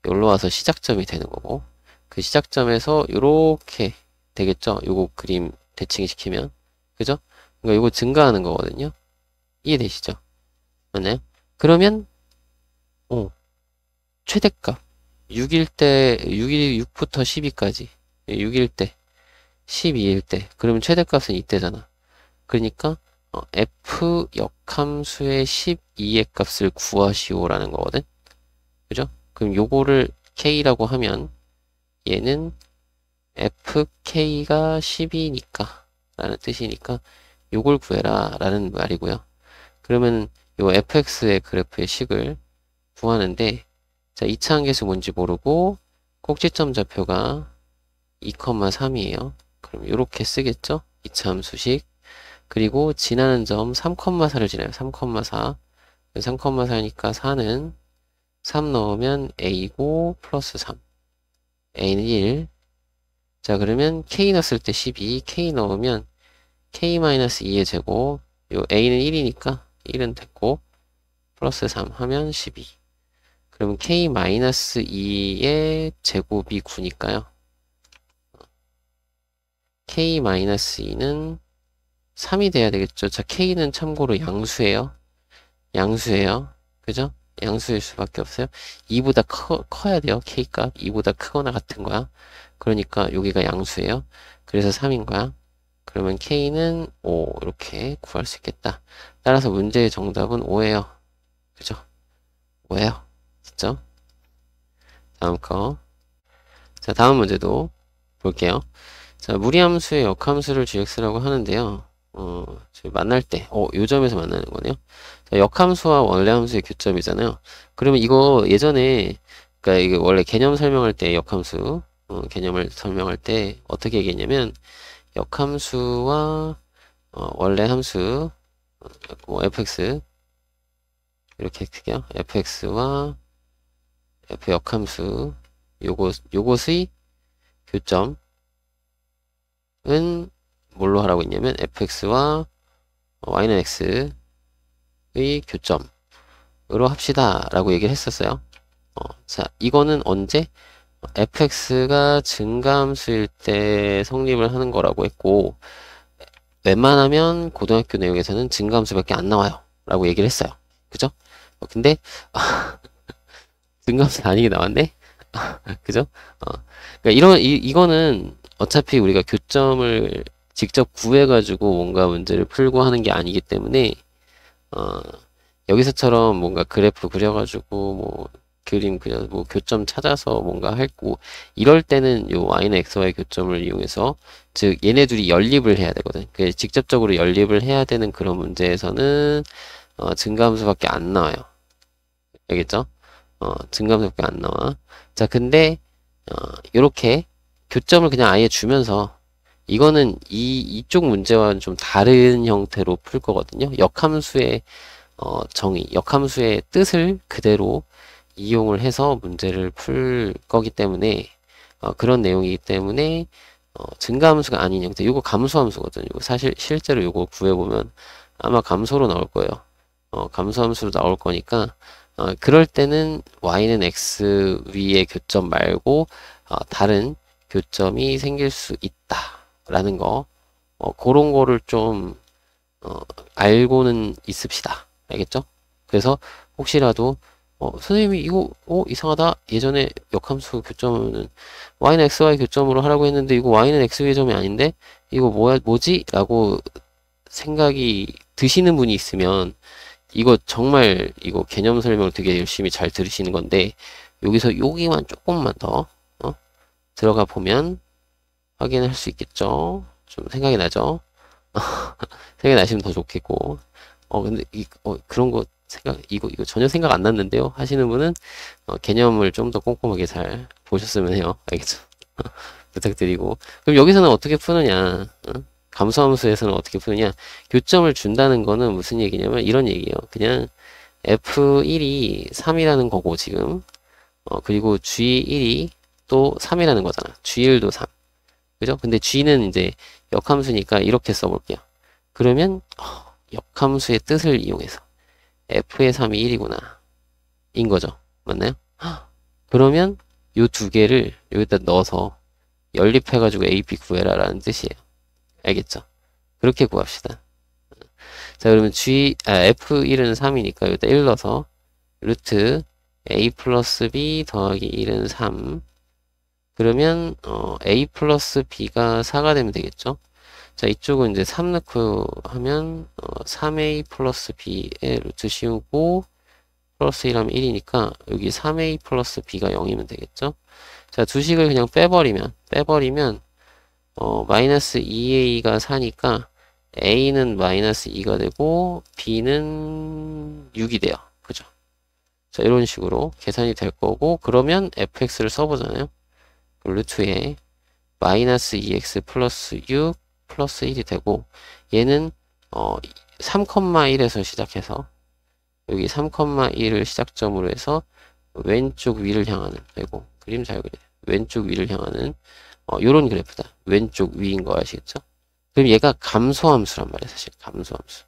여기로 와서 시작점이 되는 거고 그 시작점에서 요렇게 되겠죠? 요거 그림 대칭 시키면 그죠? 그러니까 요거 증가하는 거거든요. 이해되시죠? 맞나요? 그러면 최대값 6일 때 6부터 12까지 6일 때 12일 때 그러면 최대값은 이때잖아. 그러니까 f 역함수의 12의 값을 구하시오라는 거거든. 그죠? 그럼 요거를 k라고 하면 얘는 fk가 10이니까 라는 뜻이니까 요걸 구해라 라는 말이고요. 그러면 요 fx의 그래프의 식을 구하는데 자, 2차 함계수 뭔지 모르고 꼭지점 좌표가 2,3이에요. 그럼 이렇게 쓰겠죠? 2차 함수식. 그리고 지나는 점 3,4를 지나요. 3,4. 3,4니까 4는 3 넣으면 a고 플러스 3. a는 1. 자, 그러면 k 넣었을 때 12. k 넣으면 k-2의 제곱. 요 a는 1이니까 1은 됐고 플러스 3 하면 12. 그러면 k-2의 제곱이 9니까요. k-2는 3이 돼야 되겠죠. 자, k는 참고로 양수예요. 양수예요. 그죠? 양수일 수밖에 없어요. 2보다 커야 돼요. k값. 2보다 크거나 같은 거야. 그러니까 여기가 양수예요. 그래서 3인 거야. 그러면 k는 5 이렇게 구할 수 있겠다. 따라서 문제의 정답은 5예요. 그죠? 5예요. 됐죠? 다음 거. 자, 다음 문제도 볼게요. 자, 무리함수의 역함수를 gx라고 하는데요. 만날 때, 요 점에서 만나는 거네요. 자, 역함수와 원래함수의 교점이잖아요. 그러면 이거 예전에, 그니까 이게 원래 개념 설명할 때 역함수, 개념을 설명할 때 어떻게 얘기했냐면, 역함수와, 원래함수, fx, 이렇게 크게요. fx와 f 역함수, 요것의 교점, 은 뭘로 하라고 했냐면 fx와 y는 x의 교점으로 합시다 라고 얘기를 했었어요. 자, 이거는 언제? fx가 증가함수일 때 성립을 하는 거라고 했고 웬만하면 고등학교 내용에서는 증가함수밖에 안 나와요 라고 얘기를 했어요. 그죠? 근데 증가함수 아니게 나왔네? 그죠? 그러니까 이거는 어차피 우리가 교점을 직접 구해가지고 뭔가 문제를 풀고 하는 게 아니기 때문에, 여기서처럼 뭔가 그래프 그려가지고, 뭐, 그림 그려, 뭐, 교점 찾아서 뭔가 할고, 이럴 때는 요 y는 x와의 교점을 이용해서, 즉, 얘네 둘이 연립을 해야 되거든. 직접적으로 연립을 해야 되는 그런 문제에서는, 증가함수밖에 안 나와요. 알겠죠? 증가함수밖에 안 나와. 자, 근데 이렇게 교점을 그냥 아예 주면서 이거는 이쪽 문제와는 좀 다른 형태로 풀 거거든요. 역함수의 역함수의 뜻을 그대로 이용을 해서 문제를 풀 거기 때문에 그런 내용이기 때문에 증가함수가 아닌 형태. 이거 감소함수거든요. 사실 실제로 이거 구해보면 아마 감소로 나올 거예요. 감소함수로 나올 거니까 그럴 때는 y는 x 위의 교점 말고 다른 교점이 생길 수 있다라는 거 그런 거를 좀 알고는 있읍시다. 알겠죠? 그래서 혹시라도 선생님이 이거 이상하다. 예전에 역함수 교점은 y는 xy 교점으로 하라고 했는데 이거 y는 x 교점이 아닌데 이거 뭐지? 라고 생각이 드시는 분이 있으면 이거 정말 이거 개념 설명을 되게 열심히 잘 들으시는 건데 여기서 여기만 조금만 더 들어가 보면 확인할 수 있겠죠? 좀 생각이 나죠? 생각이 나시면 더 좋겠고 근데 그런 거 이거 전혀 생각 안 났는데요? 하시는 분은 개념을 좀 더 꼼꼼하게 잘 보셨으면 해요. 알겠죠? 부탁드리고 그럼 여기서는 어떻게 푸느냐? 감소함수에서는 어떻게 푸느냐? 교점을 준다는 거는 무슨 얘기냐면 이런 얘기예요. 그냥 F1이 3이라는 거고 지금 그리고 G1이 또 3이라는 거잖아. G1도 3. 그죠? 근데 G는 이제 역함수니까 이렇게 써볼게요. 그러면 역함수의 뜻을 이용해서 F의 3이 1이구나. 인 거죠. 맞나요? 그러면 요 두 개를 여기다 넣어서 연립해가지고 AP 구해라 라는 뜻이에요. 알겠죠? 그렇게 구합시다. 자, 그러면 F1은 3이니까 여기다 1 넣어서 루트 A 플러스 B 더하기 1은 3. 그러면 A 플러스 B가 4가 되면 되겠죠? 자, 이쪽은 이제 3 넣고 하면 3A 플러스 B의 루트 씌우고 플러스 1 하면 1이니까 여기 3A 플러스 B가 0이면 되겠죠? 자, 두 식을 그냥 빼버리면 마이너스 2A가 4니까 A는 마이너스 2가 되고 B는 6이 돼요. 그죠? 자, 이런 식으로 계산이 될 거고 그러면 fx를 써보잖아요. 루트에 마이너스 2x 플러스 6 플러스 1이 되고 얘는 3,1에서 시작해서 여기 3,1을 시작점으로 해서 왼쪽 위를 향하는 되고 그림 잘 그려요. 왼쪽 위를 향하는 요런 그래프다. 왼쪽 위인 거 아시겠죠? 그럼 얘가 감소함수란 말이야. 사실 감소함수.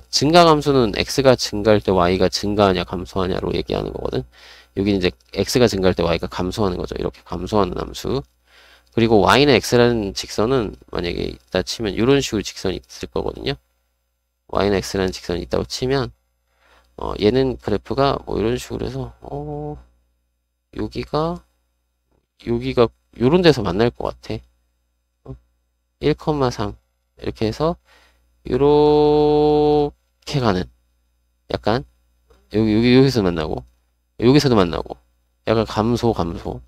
증가함수는 x가 증가할 때 y가 증가하냐 감소하냐로 얘기하는 거거든. 여기는 이제 x가 증가할 때 y가 감소하는 거죠. 이렇게 감소하는 함수. 그리고 y는 x라는 직선은 만약에 있다 치면 이런 식으로 직선이 있을 거거든요. y는 x라는 직선이 있다고 치면 얘는 그래프가 뭐 이런 식으로 해서 여기가 요런 데서 만날 것 같아. 1,3 이렇게 해서 요렇게 가는 약간 여기서 만나고 여기서도 만나고 약간 감소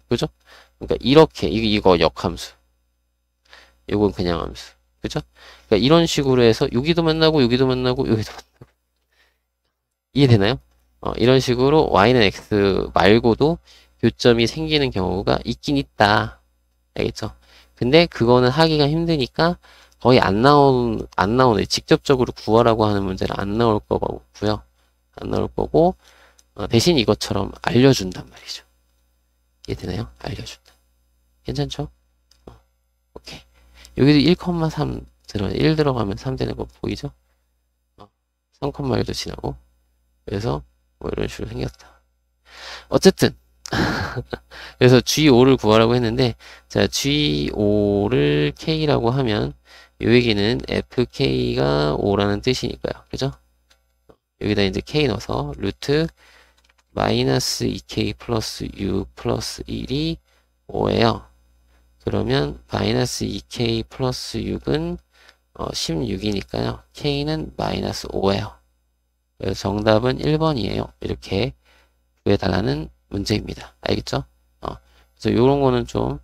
그죠? 그러니까 이렇게 이거 역함수 요건 그냥 함수 그죠? 그러니까 이런 식으로 해서 여기도 만나고 여기도 만나고 여기도 만나고 이해되나요? 이런 식으로 y는 x 말고도 교점이 생기는 경우가 있긴 있다. 알겠죠? 근데 그거는 하기가 힘드니까 거의 안 나오네. 직접적으로 구하라고 하는 문제는 안 나올 거고요. 안 나올 거고, 대신 이것처럼 알려준단 말이죠. 이해되나요? 알려준다. 괜찮죠? 오케이. 여기도 1,3 1 들어가면 3 되는 거 보이죠? 3,1도 지나고. 그래서 뭐 이런 식으로 생겼다. 어쨌든 그래서 G5를 구하라고 했는데 자 G5를 K라고 하면 요 얘기는 FK가 5라는 뜻이니까요. 그죠? 여기다 이제 K 넣어서 루트 마이너스 2K 플러스 6 플러스 1이 5예요. 그러면 마이너스 2K 플러스 6은 16이니까요. K는 마이너스 5예요. 그래서 정답은 1번이에요. 이렇게 구해달라는 문제입니다. 알겠죠? 그래서 요런 거는 좀,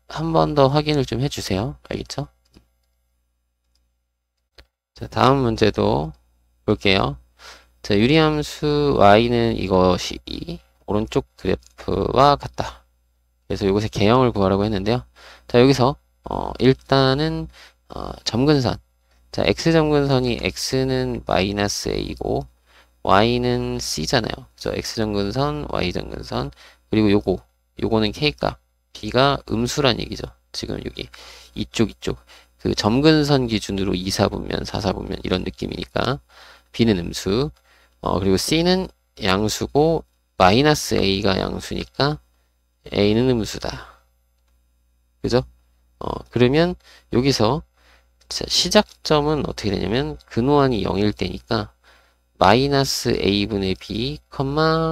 한 번 더 확인을 좀 해주세요. 알겠죠? 자, 다음 문제도 볼게요. 자, 유리함수 y는 이것이 오른쪽 그래프와 같다. 그래서 이것의 개형을 구하라고 했는데요. 자, 여기서 일단은 점근선. 자, x 점근선이 x는 마이너스 a고 y는 c잖아요. 그래서 x 점근선, y 점근선, 그리고 요거는 k값, b가 음수란 얘기죠. 지금 여기 이쪽 그 점근선 기준으로 2, 4분면, 4, 4분면 이런 느낌이니까 b는 음수, 그리고 c는 양수고 마이너스 a가 양수니까 a는 음수다. 그죠? 그러면 여기서 시작점은 어떻게 되냐면 근호항이 0일 때니까 마이너스 a분의 b,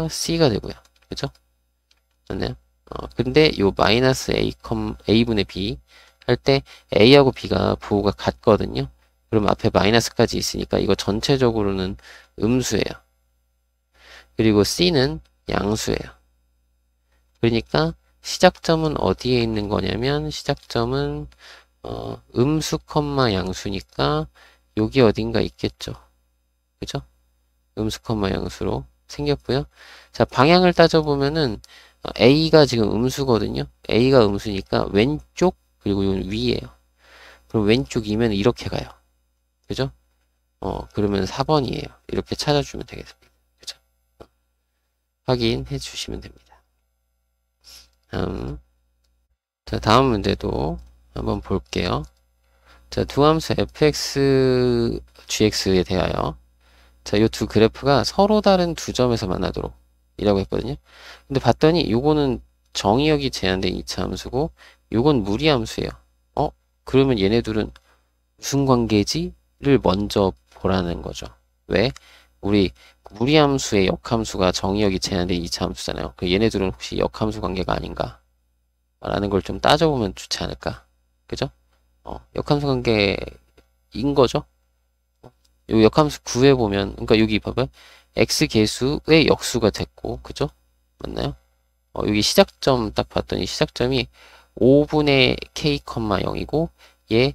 c가 되고요. 그죠? 맞나요? 근데 요 마이너스 a분의 b 할 때 a하고 b가 부호가 같거든요. 그럼 앞에 마이너스까지 있으니까 이거 전체적으로는 음수예요. 그리고 c는 양수예요. 그러니까 시작점은 어디에 있는 거냐면 시작점은 음수, 양수니까 여기 어딘가 있겠죠. 그죠? 음수, 양수로 생겼고요. 자, 방향을 따져보면은 A가 지금 음수거든요. A가 음수니까 왼쪽 그리고 이건 위에요. 그럼 왼쪽이면 이렇게 가요. 그죠? 그러면 4번이에요. 이렇게 찾아주면 되겠습니다. 그죠? 확인해 주시면 됩니다. 자, 다음 문제도 한번 볼게요. 자, 두 함수 fx, gx에 대하여 자, 이 두 그래프가 서로 다른 두 점에서 만나도록 이라고 했거든요. 근데 봤더니 요거는 정의역이 제한된 2차 함수고 요건 무리함수예요. 그러면 얘네 둘은 무슨 관계지?를 먼저 보라는 거죠. 왜? 우리 무리함수의 역함수가 정의역이 제한된 2차 함수잖아요. 그 얘네 둘은 혹시 역함수 관계가 아닌가? 라는 걸 좀 따져보면 좋지 않을까? 그죠? 역함수 관계인 거죠? 요 역함수 구해보면, 그러니까 여기 봐봐요. x 계수의 역수가 됐고, 그죠? 맞나요? 여기 시작점 딱 봤더니 시작점이 5분의 k, 0이고, 얘,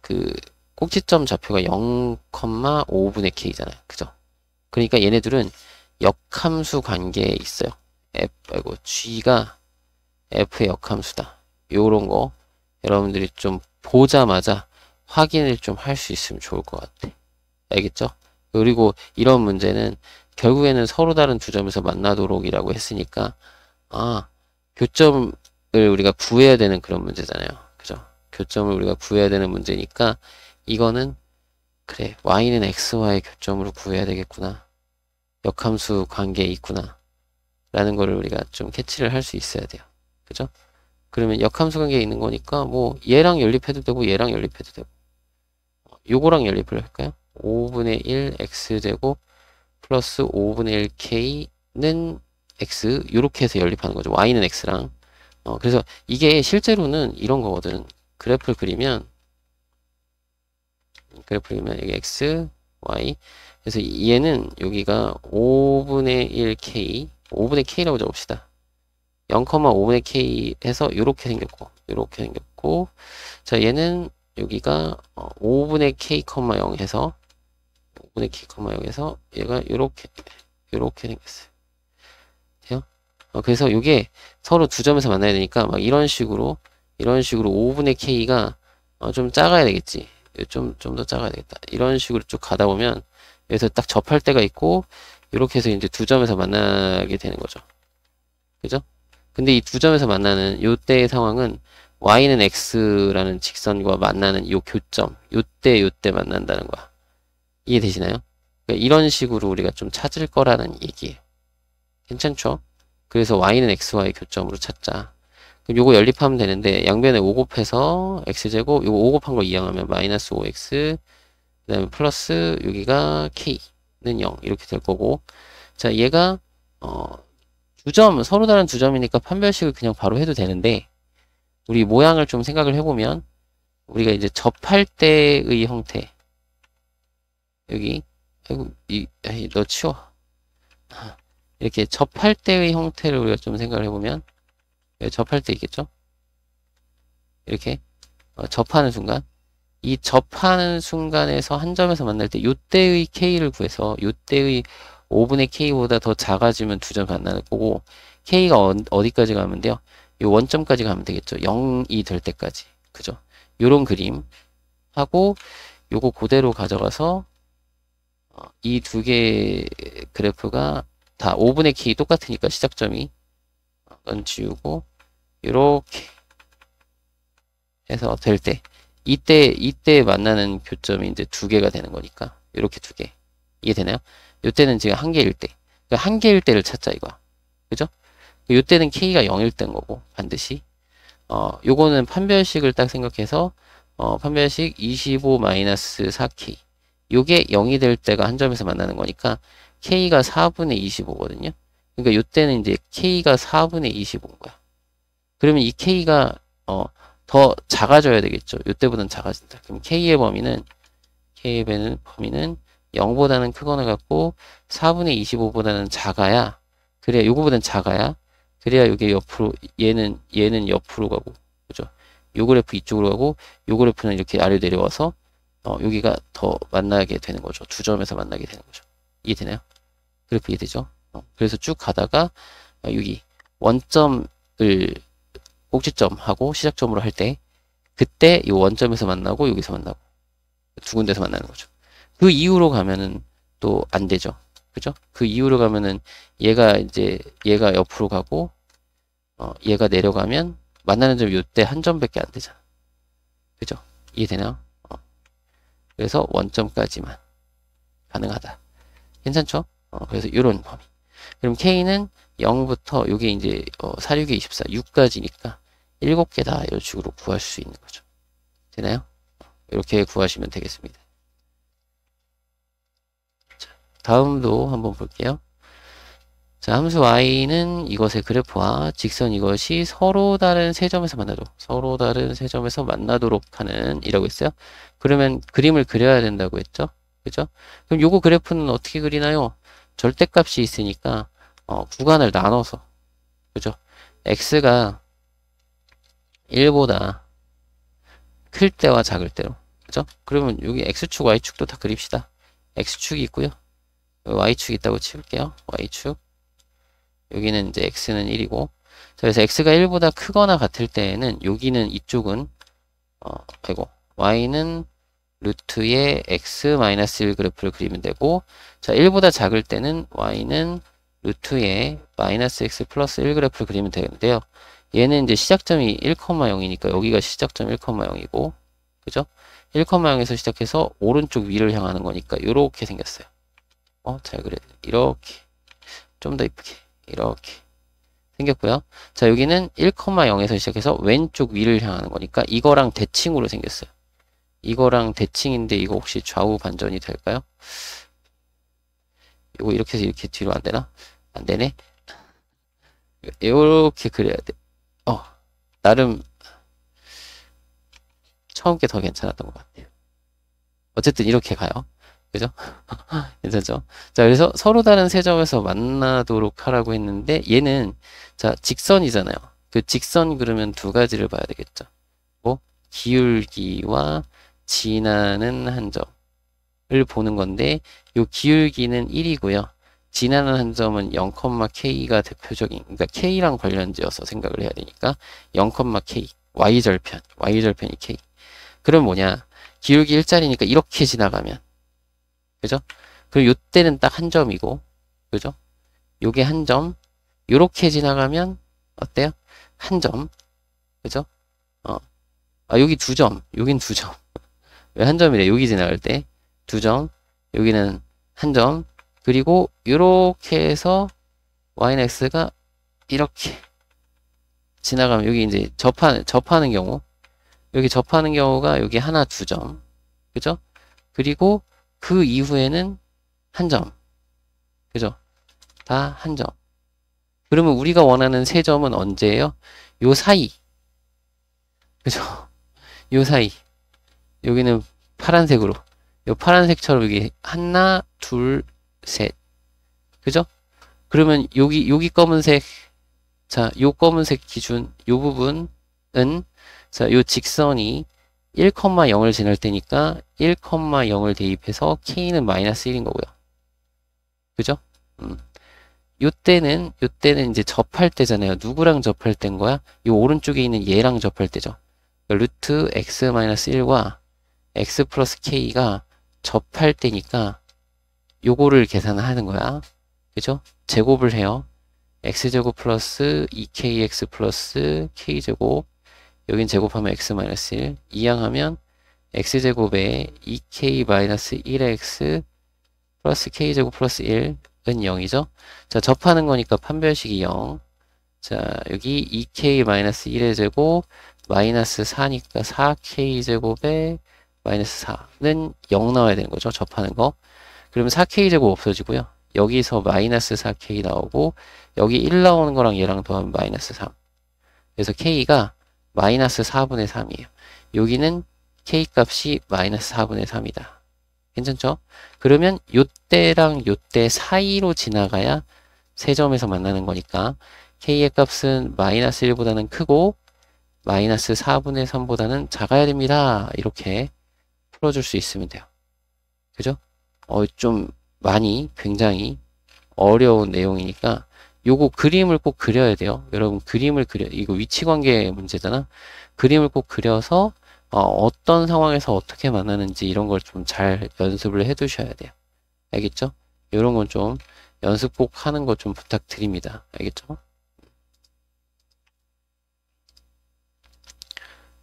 그, 꼭지점 좌표가 0,5분의 k잖아요. 그죠? 그러니까 얘네들은 역함수 관계에 있어요. g가 f의 역함수다. 요런 거, 여러분들이 좀 보자마자 확인을 좀 할 수 있으면 좋을 것 같아. 알겠죠? 그리고 이런 문제는 결국에는 서로 다른 두 점에서 만나도록이라고 했으니까 교점을 우리가 구해야 되는 그런 문제잖아요. 그죠? 교점을 우리가 구해야 되는 문제니까 이거는 그래, y는 x와의 교점으로 구해야 되겠구나. 역함수 관계에 있구나. 라는 거를 우리가 좀 캐치를 할 수 있어야 돼요. 그죠? 그러면 역함수 관계에 있는 거니까 뭐 얘랑 연립해도 되고 얘랑 연립해도 되고 요거랑 연립을 할까요? 5분의 1 x제곱 플러스 5분의 1 k는 x 요렇게 해서 연립하는 거죠. y는 x랑 그래서 이게 실제로는 이런 거거든. 그래프를 그리면 여기 x, y 그래서 얘는 여기가 5분의 1 k 5분의 k라고 적읍시다. 0,5분의 k 해서 요렇게 생겼고 자 얘는 여기가 5분의 k, 0 해서 5분의 k, 0 해서 얘가 요렇게 생겼어요. 돼요? 그래서 이게 서로 두 점에서 만나야 되니까 막 이런 식으로 5분의 k가 좀 작아야 되겠지. 좀 더 작아야 되겠다. 이런 식으로 쭉 가다 보면 여기서 딱 접할 때가 있고 이렇게 해서 이제 두 점에서 만나게 되는 거죠. 그죠? 근데 이 두 점에서 만나는 요때의 상황은 y는 x라는 직선과 만나는 요 교점 요때 만난다는 거야. 이해되시나요? 그러니까 이런 식으로 우리가 좀 찾을 거라는 얘기예요. 괜찮죠? 그래서 y는 x와의 교점으로 찾자. 그럼 요거 연립하면 되는데 양변에 5 곱해서 x제곱 요거 5 곱한 거 이항하면 마이너스 5x 그 다음에 플러스 여기가 k는 0 이렇게 될 거고 자 얘가 두 점 서로 다른 두 점이니까 판별식을 그냥 바로 해도 되는데 우리 모양을 좀 생각을 해보면 우리가 이제 접할 때의 형태 여기 아이고 너 치워 이렇게 접할 때의 형태를 우리가 좀 생각을 해보면 접할 때 있겠죠? 이렇게 접하는 순간 이 접하는 순간에서 한 점에서 만날 때 요때의 K를 구해서 요때의 5분의 K보다 더 작아지면 두 점 만나는 거고 K가 어디까지 가면 돼요? 요 원점까지 가면 되겠죠. 0이 될 때까지. 그죠? 요런 그림 하고 요거 그대로 가져가서 이 두 개의 그래프가 다 5분의 K 똑같으니까 시작점이 넌 지우고 요렇게 해서 될 때 이때 만나는 교점이 이제 두 개가 되는 거니까 이렇게 두 개 이해되나요? 요때는 지금 한 개일 때 그러니까 한 개일 때를 찾자 이거야. 그죠? 요때는 K가 0일 때인 거고 반드시 요거는 판별식을 딱 생각해서 판별식 25-4K 요게 0이 될 때가 한 점에서 만나는 거니까 K가 4분의 25거든요. 그러니까 요때는 이제 K가 4분의 25인 거야. 그러면 이 K가 더 작아져야 되겠죠. 요때보다는 작아진다. 그럼 K의 범위는 0보다는 크거나 같고 4분의 25보다는 작아야 그래야 요거보다는 작아야 그래야 요게 옆으로 얘는 옆으로 가고 그죠? 요 그래프 이쪽으로 가고 요 그래프는 이렇게 아래로 내려와서 여기가 더 만나게 되는 거죠. 두 점에서 만나게 되는 거죠. 이해되나요? 그래프 이해되죠? 그래서 쭉 가다가 여기 원점을 꼭지점하고 시작점으로 할 때 그때 이 원점에서 만나고 여기서 만나고 두 군데서 만나는 거죠. 그 이후로 가면은 또 안 되죠. 그죠? 그 이후로 가면은 얘가 옆으로 가고 얘가 내려가면 만나는 점이 요때 한 점밖에 안 되잖아. 그죠? 이해되나요? 그래서 원점까지만 가능하다. 괜찮죠? 그래서 이런 범위. 그럼 K는 0부터 요게 이제 4, 6에 24, 6까지니까 7개 다 이런 식으로 구할 수 있는 거죠. 되나요? 이렇게 구하시면 되겠습니다. 자, 다음도 한번 볼게요. 자, 함수 y는 이것의 그래프와 직선 이것이 서로 다른 세 점에서 만나도록 서로 다른 세 점에서 만나도록 하는 이라고 했어요. 그러면 그림을 그려야 된다고 했죠. 그죠? 그럼 요거 그래프는 어떻게 그리나요? 절대값이 있으니까 구간을 나눠서 그죠? x가 1보다 클 때와 작을 때로 그죠? 그러면 여기 x축 y축도 다 그립시다. x축이 있고요. y축이 있다고 치울게요. y축 여기는 이제 x는 1이고 그래서 x가 1보다 크거나 같을 때에는 여기는 이쪽은 y는 루트의 x-1 그래프를 그리면 되고 자 1보다 작을 때는 y는 루트의 -x 플러스 1 그래프를 그리면 되는데요. 얘는 이제 시작점이 1,0이니까 여기가 시작점 1,0이고 그죠? 1,0에서 시작해서 오른쪽 위를 향하는 거니까 이렇게 생겼어요. 잘 그래. 이렇게 좀 더 이쁘게 이렇게 생겼고요. 자 여기는 1,0에서 시작해서 왼쪽 위를 향하는 거니까 이거랑 대칭으로 생겼어요. 이거랑 대칭인데 이거 혹시 좌우 반전이 될까요? 이거 이렇게 해서 이렇게 뒤로 안 되나? 안 되네. 이렇게 그려야 돼. 나름 처음 게 더 괜찮았던 것 같아요. 어쨌든 이렇게 가요. 그죠? 괜찮죠? 자, 그래서 서로 다른 세 점에서 만나도록 하라고 했는데 얘는 자, 직선이잖아요. 그 직선 그러면 두 가지를 봐야 되겠죠. 뭐 기울기와 지나는 한 점을 보는 건데 요 기울기는 1이고요. 지나는 한 점은 0,K가 대표적인 그러니까 K랑 관련지어서 생각을 해야 되니까 0,K Y절편이 K. 그럼 뭐냐? 기울기 1짜리니까 이렇게 지나가면 그죠? 그럼 요때는 딱 한 점이고 그죠? 요게 한 점 요렇게 지나가면 어때요? 한 점 그죠? 여기 두 점 여긴 두 점 왜 한 점이래? 여기 지나갈 때 두 점 여기는 한 점 그리고 요렇게 해서 y는 x가 이렇게 지나가면 여기 이제 접하는 경우 여기 접하는 경우가 여기 하나 두 점 그죠? 그리고 그 이후에는 한 점 그죠? 다 한 점. 그러면 우리가 원하는 세 점은 언제예요? 요 사이 그죠? 요 사이 여기는 파란색으로 요 파란색처럼 여기 하나 둘 셋 그죠? 그러면 여기 검은색 자 요 검은색 기준 요 부분은 자 요 직선이 1,0을 지날 때니까 1,0을 대입해서 k는 마이너스 1인 거고요. 그죠? 요때는 이제 접할 때잖아요. 누구랑 접할 때인 거야? 요 오른쪽에 있는 얘랑 접할 때죠. 루트 x-1과 x 플러스 k가 접할 때니까 요거를 계산하는 거야. 그죠? 제곱을 해요. x제곱 플러스 2kx 플러스 k제곱, 여긴 제곱하면 x-1 이항하면 x제곱에 2k-1x 플러스 k제곱 플러스 1은 0이죠. 자, 접하는 거니까 판별식이 0. 자, 여기 2k-1의 제곱 마이너스 4니까 4k제곱에 마이너스 4는 0 나와야 되는 거죠. 접하는 거. 그러면 4k제곱 없어지고요. 여기서 마이너스 4k 나오고 여기 1 나오는 거랑 얘랑 더하면 마이너스 3. 그래서 k가 마이너스 4분의 3이에요. 여기는 k 값이 마이너스 4분의 3이다. 괜찮죠? 그러면 요때랑 요때 사이로 지나가야 세 점에서 만나는 거니까 k의 값은 마이너스 1보다는 크고 마이너스 4분의 3보다는 작아야 됩니다. 이렇게 풀어줄 수 있으면 돼요. 그죠? 좀 많이 굉장히 어려운 내용이니까 요거 그림을 꼭 그려야 돼요. 여러분 그림을 이거 위치관계 문제잖아. 그림을 꼭 그려서 어떤 상황에서 어떻게 만나는지 이런 걸 좀 잘 연습을 해 두셔야 돼요. 알겠죠? 이런 건 좀 연습 꼭 하는 거 좀 부탁드립니다. 알겠죠?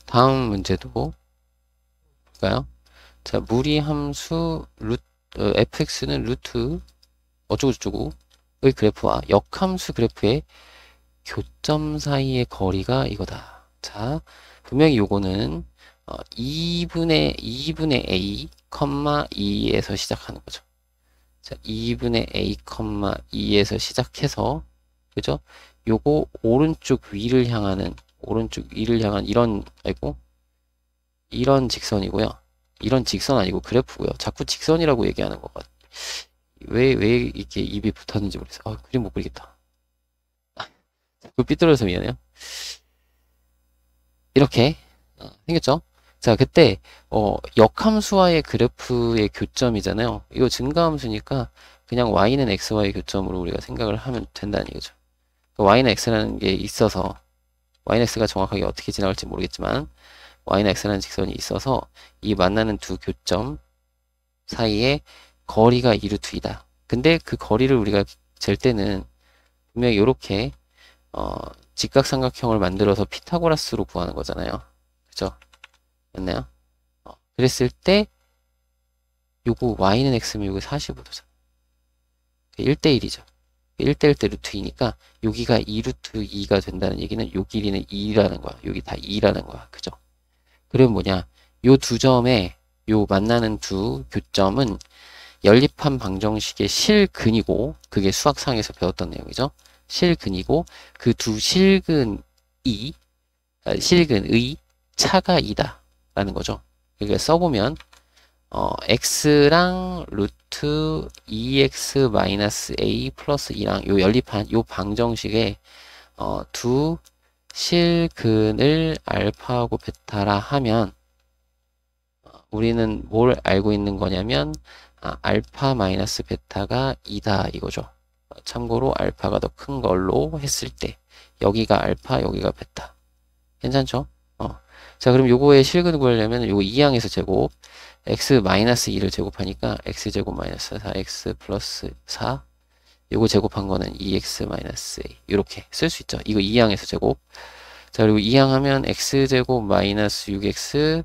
다음 문제도 볼까요? 자, 무리함수 fx는 루트 어쩌고저쩌고의 그래프와 역함수 그래프의 교점 사이의 거리가 이거다. 자, 분명히 요거는 2분의 a, 2에서 시작하는 거죠. 자, 2분의 a, 2에서 시작해서, 그죠? 요거 오른쪽 위를 향한 이런 직선이고요. 이런 직선 아니고 그래프고요. 자꾸 직선이라고 얘기하는 것 같아. 왜 이렇게 입이 붙었는지 모르겠어. 그림 못 그리겠다. 자꾸 삐뚤어져서 미안해요. 이렇게 생겼죠? 자, 그때 역함수와의 그래프의 교점이잖아요. 이거 증가함수니까 그냥 y는 x와의 교점으로 우리가 생각을 하면 된다는 얘기죠. y는 x라는 게 있어서 y는 x가 정확하게 어떻게 지나갈지 모르겠지만 y는 x라는 직선이 있어서 이 만나는 두 교점 사이에 거리가 2루트이다. 근데 그 거리를 우리가 잴 때는 분명히 이렇게 직각삼각형을 만들어서 피타고라스로 구하는 거잖아요. 그죠? 맞나요? 그랬을 때 요거 y는 x면 요거 45도잖아. 1대1이죠. 1대1 대 루트 2니까 여기가 2루트 2가 된다는 얘기는 요 길이는 2라는 거야. 여기 다 2라는 거야. 그죠? 그러면 뭐냐? 요 두 점에 요 만나는 두 교점은 연립한 방정식의 실근이고 그게 수학상에서 배웠던 내용이죠. 실근이고 그 두 실근의 차가 2다 라는 거죠. 그러니까 써보면 x랑 루트 2x-a 플러스 2랑 요 연립한 요 방정식에 두 실근을 알파하고 베타라 하면 우리는 뭘 알고 있는 거냐면 알파 마이너스 베타가 2다 이거죠. 참고로 알파가 더 큰 걸로 했을 때 여기가 알파 여기가 베타. 괜찮죠? 자, 그럼 요거의 실근을 구하려면 요거 2항에서 제곱 x 마이너스 2를 제곱하니까 x제곱 마이너스 4x 플러스 4 요거 제곱한 거는 2x 마이너스 a 이렇게 쓸 수 있죠. 이거 2항에서 제곱. 자, 그리고 2항 하면 x제곱 마이너스 6x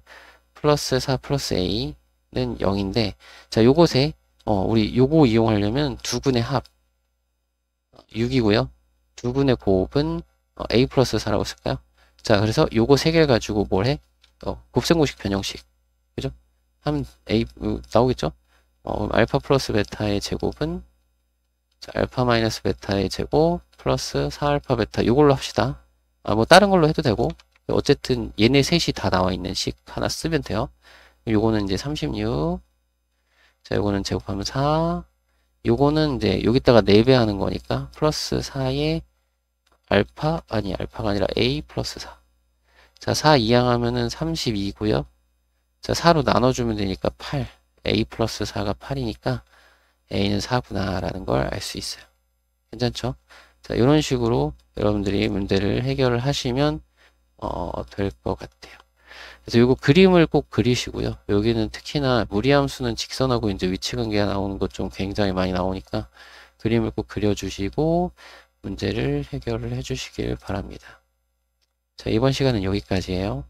플러스 4 플러스 a는 0인데 자, 요것에 우리 요거 이용하려면 두근의 합 6이고요. 두근의 곱은 a 플러스 4라고 쓸까요? 자, 그래서 요거 세 개를 가지고 뭘 해? 곱셈공식 변형식. 그죠? 하면 a 나오겠죠? 알파 플러스 베타의 제곱은 자, 알파 마이너스 베타의 제곱 플러스 4알파 베타 요걸로 합시다. 뭐 다른 걸로 해도 되고 어쨌든 얘네 셋이 다 나와 있는 식 하나 쓰면 돼요. 요거는 이제 36. 자, 요거는 제곱하면 4. 요거는 이제 여기다가 4배 하는 거니까 플러스 4에 알파가 아니라 a 플러스 4. 자, 4 이항하면은 32고요. 자, 4로 나눠주면 되니까 8. A 플러스 4가 8이니까 A는 4구나 라는 걸 알 수 있어요. 괜찮죠? 자, 이런 식으로 여러분들이 문제를 해결을 하시면 될 것 같아요. 그래서 이거 그림을 꼭 그리시고요. 여기는 특히나 무리함수는 직선하고 이제 위치 관계가 나오는 것 좀 굉장히 많이 나오니까 그림을 꼭 그려주시고 문제를 해결을 해주시길 바랍니다. 자, 이번 시간은 여기까지예요.